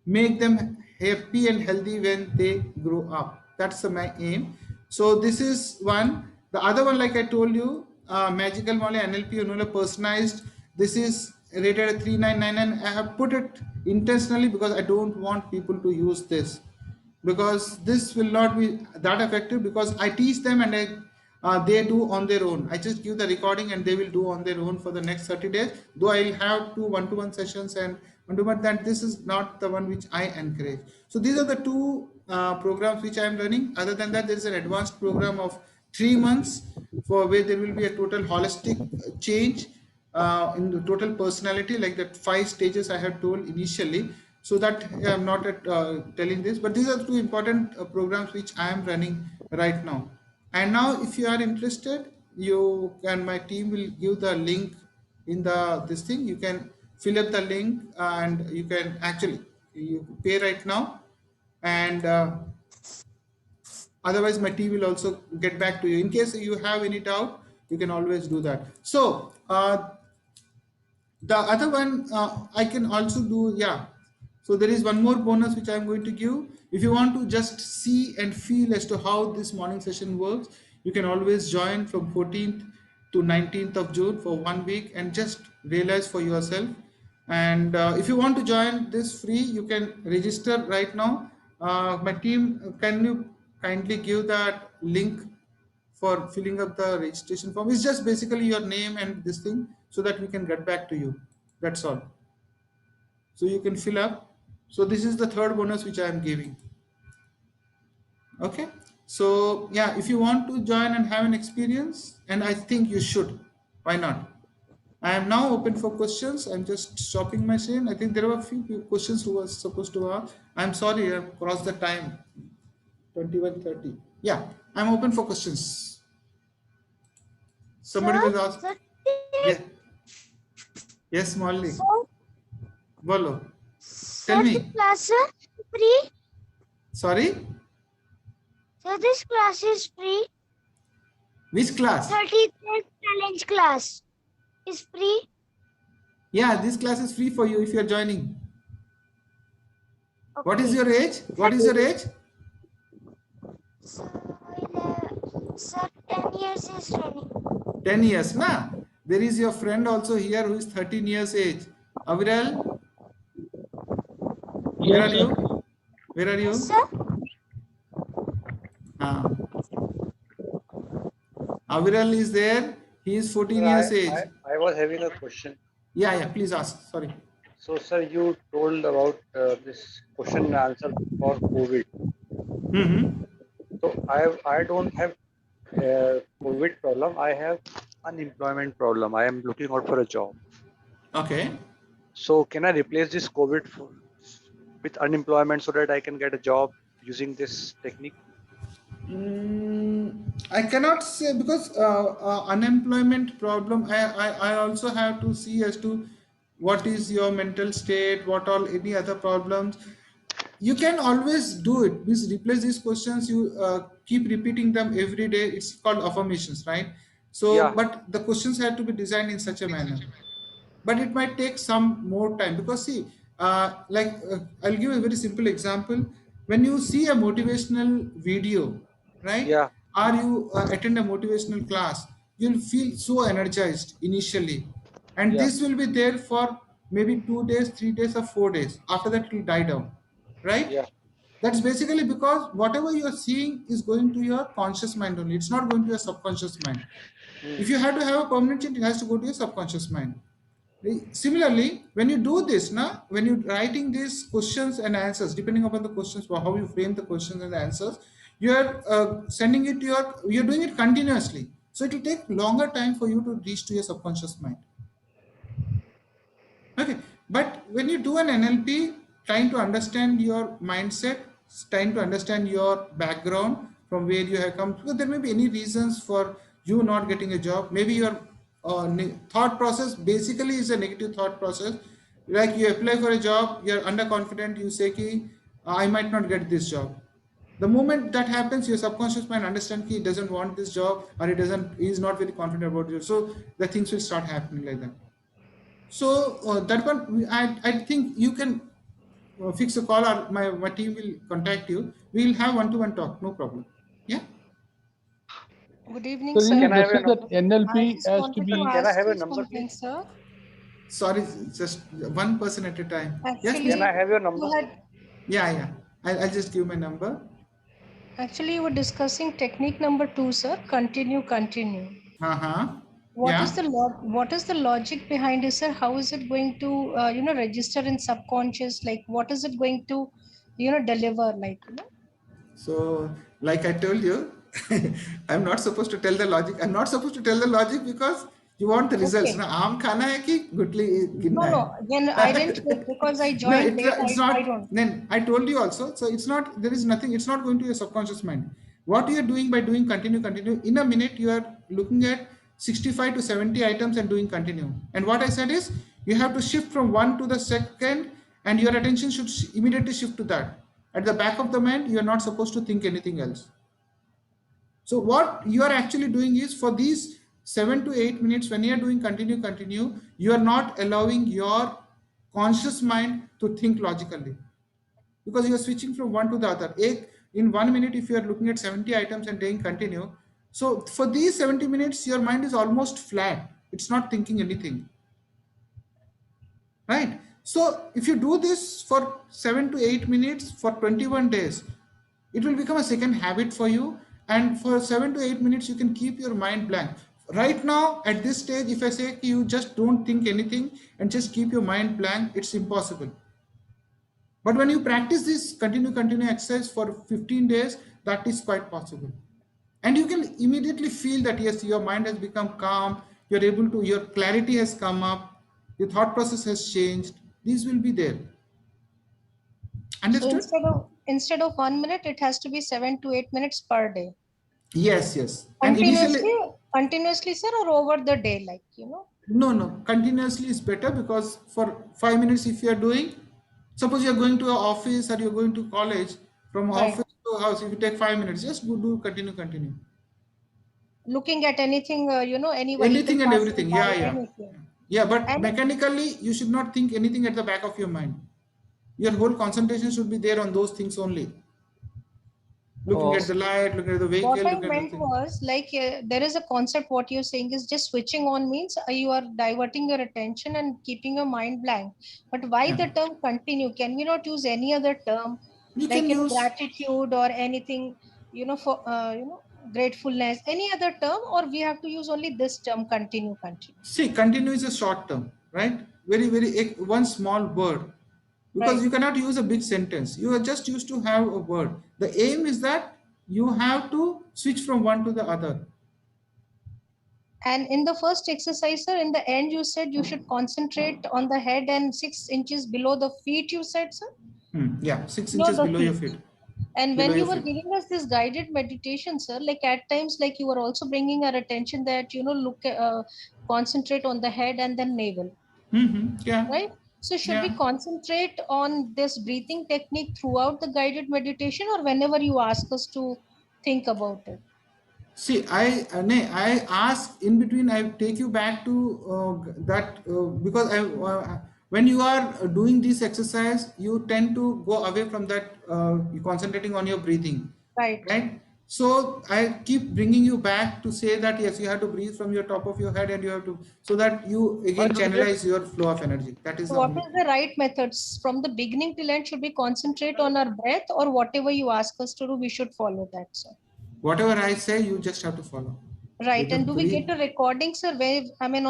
make them happy and healthy when they grow up. That's my aim. So this is one. The other one, like I told you, Magical Molly NLP Unula personalized. This is rated at 3999. I have put it intentionally because I don't want people to use this, because this will not be that effective, because I teach them and they do on their own. I just give the recording and they will do on their own for the next 30 days. Though I will have 2 one-to-one sessions and one-to-one, that this is not the one which I encourage. So these are the 2 programs which I am running. Other than that, there is an advanced program of 3 months for where there will be a total holistic change in the total personality, like that 5 stages I have told initially. So that I am not telling this, but these are 2 important programs which I am running right now. And now, if you are interested, you can, my team will give the link in this thing. You can fill up the link and you can actually pay right now, and otherwise my team will also get back to you. In case you have any doubt, you can always do that. So the other one I can also do, yeah. So there is one more bonus which I am going to give. If you want to just see and feel as to how this morning session works, you can always join from 14th to 19th of June for 1 week and just realize for yourself. And if you want to join this free, you can register right now. My team, can you kindly give that link for filling up the registration form? It's just basically your name and this thing so that we can get back to you. That's all. So you can fill up. So this is the third bonus which I am giving. Okay. So yeah, if you want to join and have an experience, and I think you should, why not? I am now open for questions. I'm just stopping my screen. I think there were a few questions who was supposed to ask. I'm sorry, I've crossed the time. 21:30. Yeah, I'm open for questions. Somebody will ask. Sir, Yeah. Yes, Molly. sir, Bolo. sir, Tell me. this class is free. Sorry. Sir, this class is free. Which class? 30th challenge class is free. Yeah, this class is free for you if you are joining. What is Okay. your age? What is your age? Sir, 10 years is training. 10 years, na? There is your friend also here who is 13 years age. Aviral, where are Yes, sir. you? Where are you? Sir, Ah. Aviral is there. He is 14 Sir, years age. I was having a question. Yeah, please ask. Sorry. So, sir, you told about this question and answer for COVID. Mm-hmm. So, I don't have COVID problem. I have unemployment problem. I am looking out for a job. Okay. So, can I replace this COVID with unemployment so that I can get a job using this technique? I cannot say because unemployment problem. I also have to see as to what is your mental state, what all any other problems. You can always do it. Please replace these questions. You keep repeating them every day. It's called affirmations, right? So, Yeah. but the questions have to be designed in such a manner. But it might take some more time because see, I'll give a very simple example. When you see a motivational video, right? Yeah. Or you attend a motivational class, you'll feel so energized initially, and Yeah. this will be there for maybe 2 days, 3 days, or 4 days. After that, it will die down, right? Yeah. That's basically because whatever you are seeing is going to your conscious mind only. It's not going to your subconscious mind. If you have to have a permanent change, it has to go to your subconscious mind. Similarly, when you do this, when you're writing these questions and answers, depending upon the questions, how you frame the questions and the answers, you're sending it to you're doing it continuously. So it will take longer time for you to reach to your subconscious mind. Okay, but when you do an NLP, trying to understand your mindset, trying to understand your background from where you have come, because there may be any reasons for you not getting a job. Maybe your thought process basically is a negative thought process. Like you apply for a job, you're underconfident, you say, I might not get this job. The moment that happens, your subconscious mind understands he doesn't want this job, or he is not very confident about it. So the things will start happening like that. So that one, I think you can fix a call, or my team will contact you. We'll have one-to-one talk, no problem. Yeah. Good evening, Can sir. I have This is a that NLP I just has to wanted be. to Can I ask have a you number, something, please? sir. Sorry, just one person at a time. Yes, Actually, please. Can I have your number? you had Yeah. I'll just give my number. actually you were discussing technique number 2, sir. Continue. What is the logic behind it, sir? How is it going to register in subconscious? Like what is it going to deliver? So, like I told you, I'm not supposed to tell the logic. I'm not supposed to tell the logic because you want the results. Okay. Na aam khana hai ki gutli ginna hai? No. Then I didn't get because I No, joined late. it's I not. don't. Then I told you also. So it's not. There is nothing. It's not going to your subconscious mind. What you are doing by doing continue. In a minute, you are looking at 65 to 70 items and doing continue. And what I said is, you have to shift from one to the second, and your attention should immediately shift to that. At the back of the mind, you are not supposed to think anything else. So what you are actually doing is, for these 7 to 8 minutes, when you are doing continue, you are not allowing your conscious mind to think logically, because you are switching from one to the other. In 1 minute, if you are looking at 70 items and doing continue, so for these 70 minutes, your mind is almost flat. It's not thinking anything, right? So if you do this for 7 to 8 minutes for 21 days, it will become a second habit for you. And for 7 to 8 minutes, you can keep your mind blank. Right now, at this stage, if I say you just don't think anything and just keep your mind blank, it's impossible. But when you practice this continue exercise for 15 days, that is quite possible. And you can immediately feel that yes, your mind has become calm, you're able to, your clarity has come up, your thought process has changed. These will be there. Understood? So instead of 1 minute, it has to be 7 to 8 minutes per day. Yes. And Continuously, sir, or over the day, like, you know? No, continuously is better, because for 5 minutes, if you are doing, suppose you are going to an office or you're going to college, from Right. office to house, if you take 5 minutes, just go do continue. Looking at anything, any vehicle Anything and passing everything, by, yeah. anything. Yeah, but And- mechanically, you should not think anything at the back of your mind. Your whole concentration should be there on those things only. Looking at the light, looking at the vehicle, What I looking at the meant thing. was like there is a concept. What you're saying is just switching on means you are diverting your attention and keeping your mind blank. But why Yeah. the term continue? Can we not use any other term You like can use, gratitude or anything? For gratefulness, any other term, or we have to use only this term continue. see, continue is a short term, right? Very, one small word. Because Right. you cannot use a big sentence. You are just used to have a word. The aim is that you have to switch from one to the other. And in the first exercise, sir, in the end, you said you should concentrate on the head and 6 inches below the feet, you said, sir? Yeah, 6 No, inches the below your feet. feet. And Below when you your were feet. giving us this guided meditation, sir, like at times, like you were also bringing our attention that, concentrate on the head and then navel, Yeah. right? So should we Yeah. concentrate on this breathing technique throughout the guided meditation or whenever you ask us to think about it? See, I ask in between. I take you back to that because when you are doing this exercise, you tend to go away from that. Concentrating on your breathing, Right. right? So I keep bringing you back to say that yes, you have to breathe from your top of your head, and you have to, so that you again channelize your flow of energy. That is So the what only. is the right methods from the beginning till end? Should we concentrate on our breath or whatever you ask us to do, we should follow that, sir? Whatever I say, you just have to follow. Right. You And just do we breathe. get a recording, sir, where,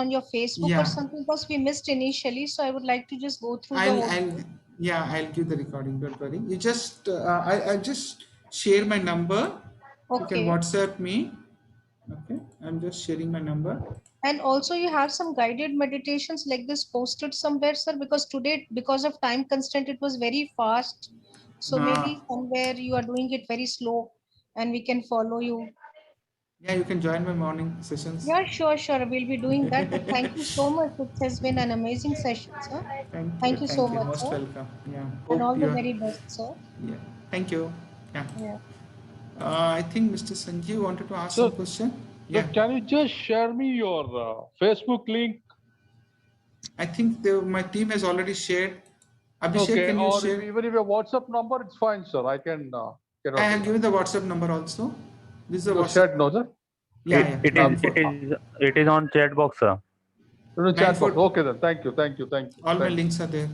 on your Facebook or Yeah. something? Because we missed initially. So I would like to just go through I'll give the recording. Don't worry. You just I just share my number. You can Okay. WhatsApp me. Okay, I'm just sharing my number. And also you have some guided meditations like this posted somewhere, sir, because today, because of time constraint, it was very fast. So maybe somewhere you are doing it very slow and we can follow you. Yeah, you can join my morning sessions. Yeah, sure. We'll be doing that. But thank you so much. It has been an amazing session, sir. Thank you so much, Most sir. welcome. Yeah. And all Hope the you. very best, sir. Yeah. Thank you. Yeah. Yeah. I think Mr. Sanjeev wanted to ask Sir, some question. Yeah. So can you just share me your Facebook link? I think my team has already shared. Abhishek, Okay, can you or share? even if your WhatsApp number, it's fine, sir. I can. I have given the WhatsApp number also. This is the WhatsApp. Shared, no, sir. Yeah. It is on chat box, sir. No, chat box. Okay, then. Thank you. All my links are there.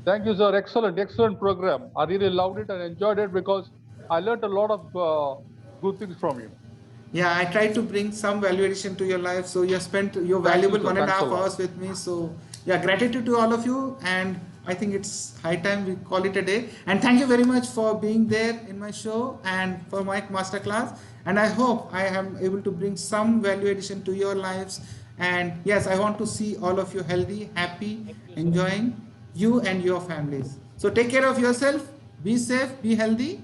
Thank you, sir. Excellent program. I really loved it and enjoyed it because I learned a lot of good things from you. Yeah, I try to bring some value addition to your life. So you have spent your valuable sir. 1.5 Thanks a lot. hours with me. So yeah, gratitude to all of you. And I think it's high time we call it a day. And thank you very much for being there in my show and for my masterclass. And I hope I am able to bring some value addition to your lives. And yes, I want to see all of you healthy, happy, enjoying you and your families. So take care of yourself, be safe, be healthy.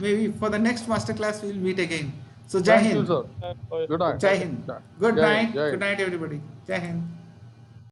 Maybe for the next masterclass, we'll meet again. So Jai Thank Hind. you, sir. Good night. Jai Hind. Good night. Good night, everybody. Jai Hind.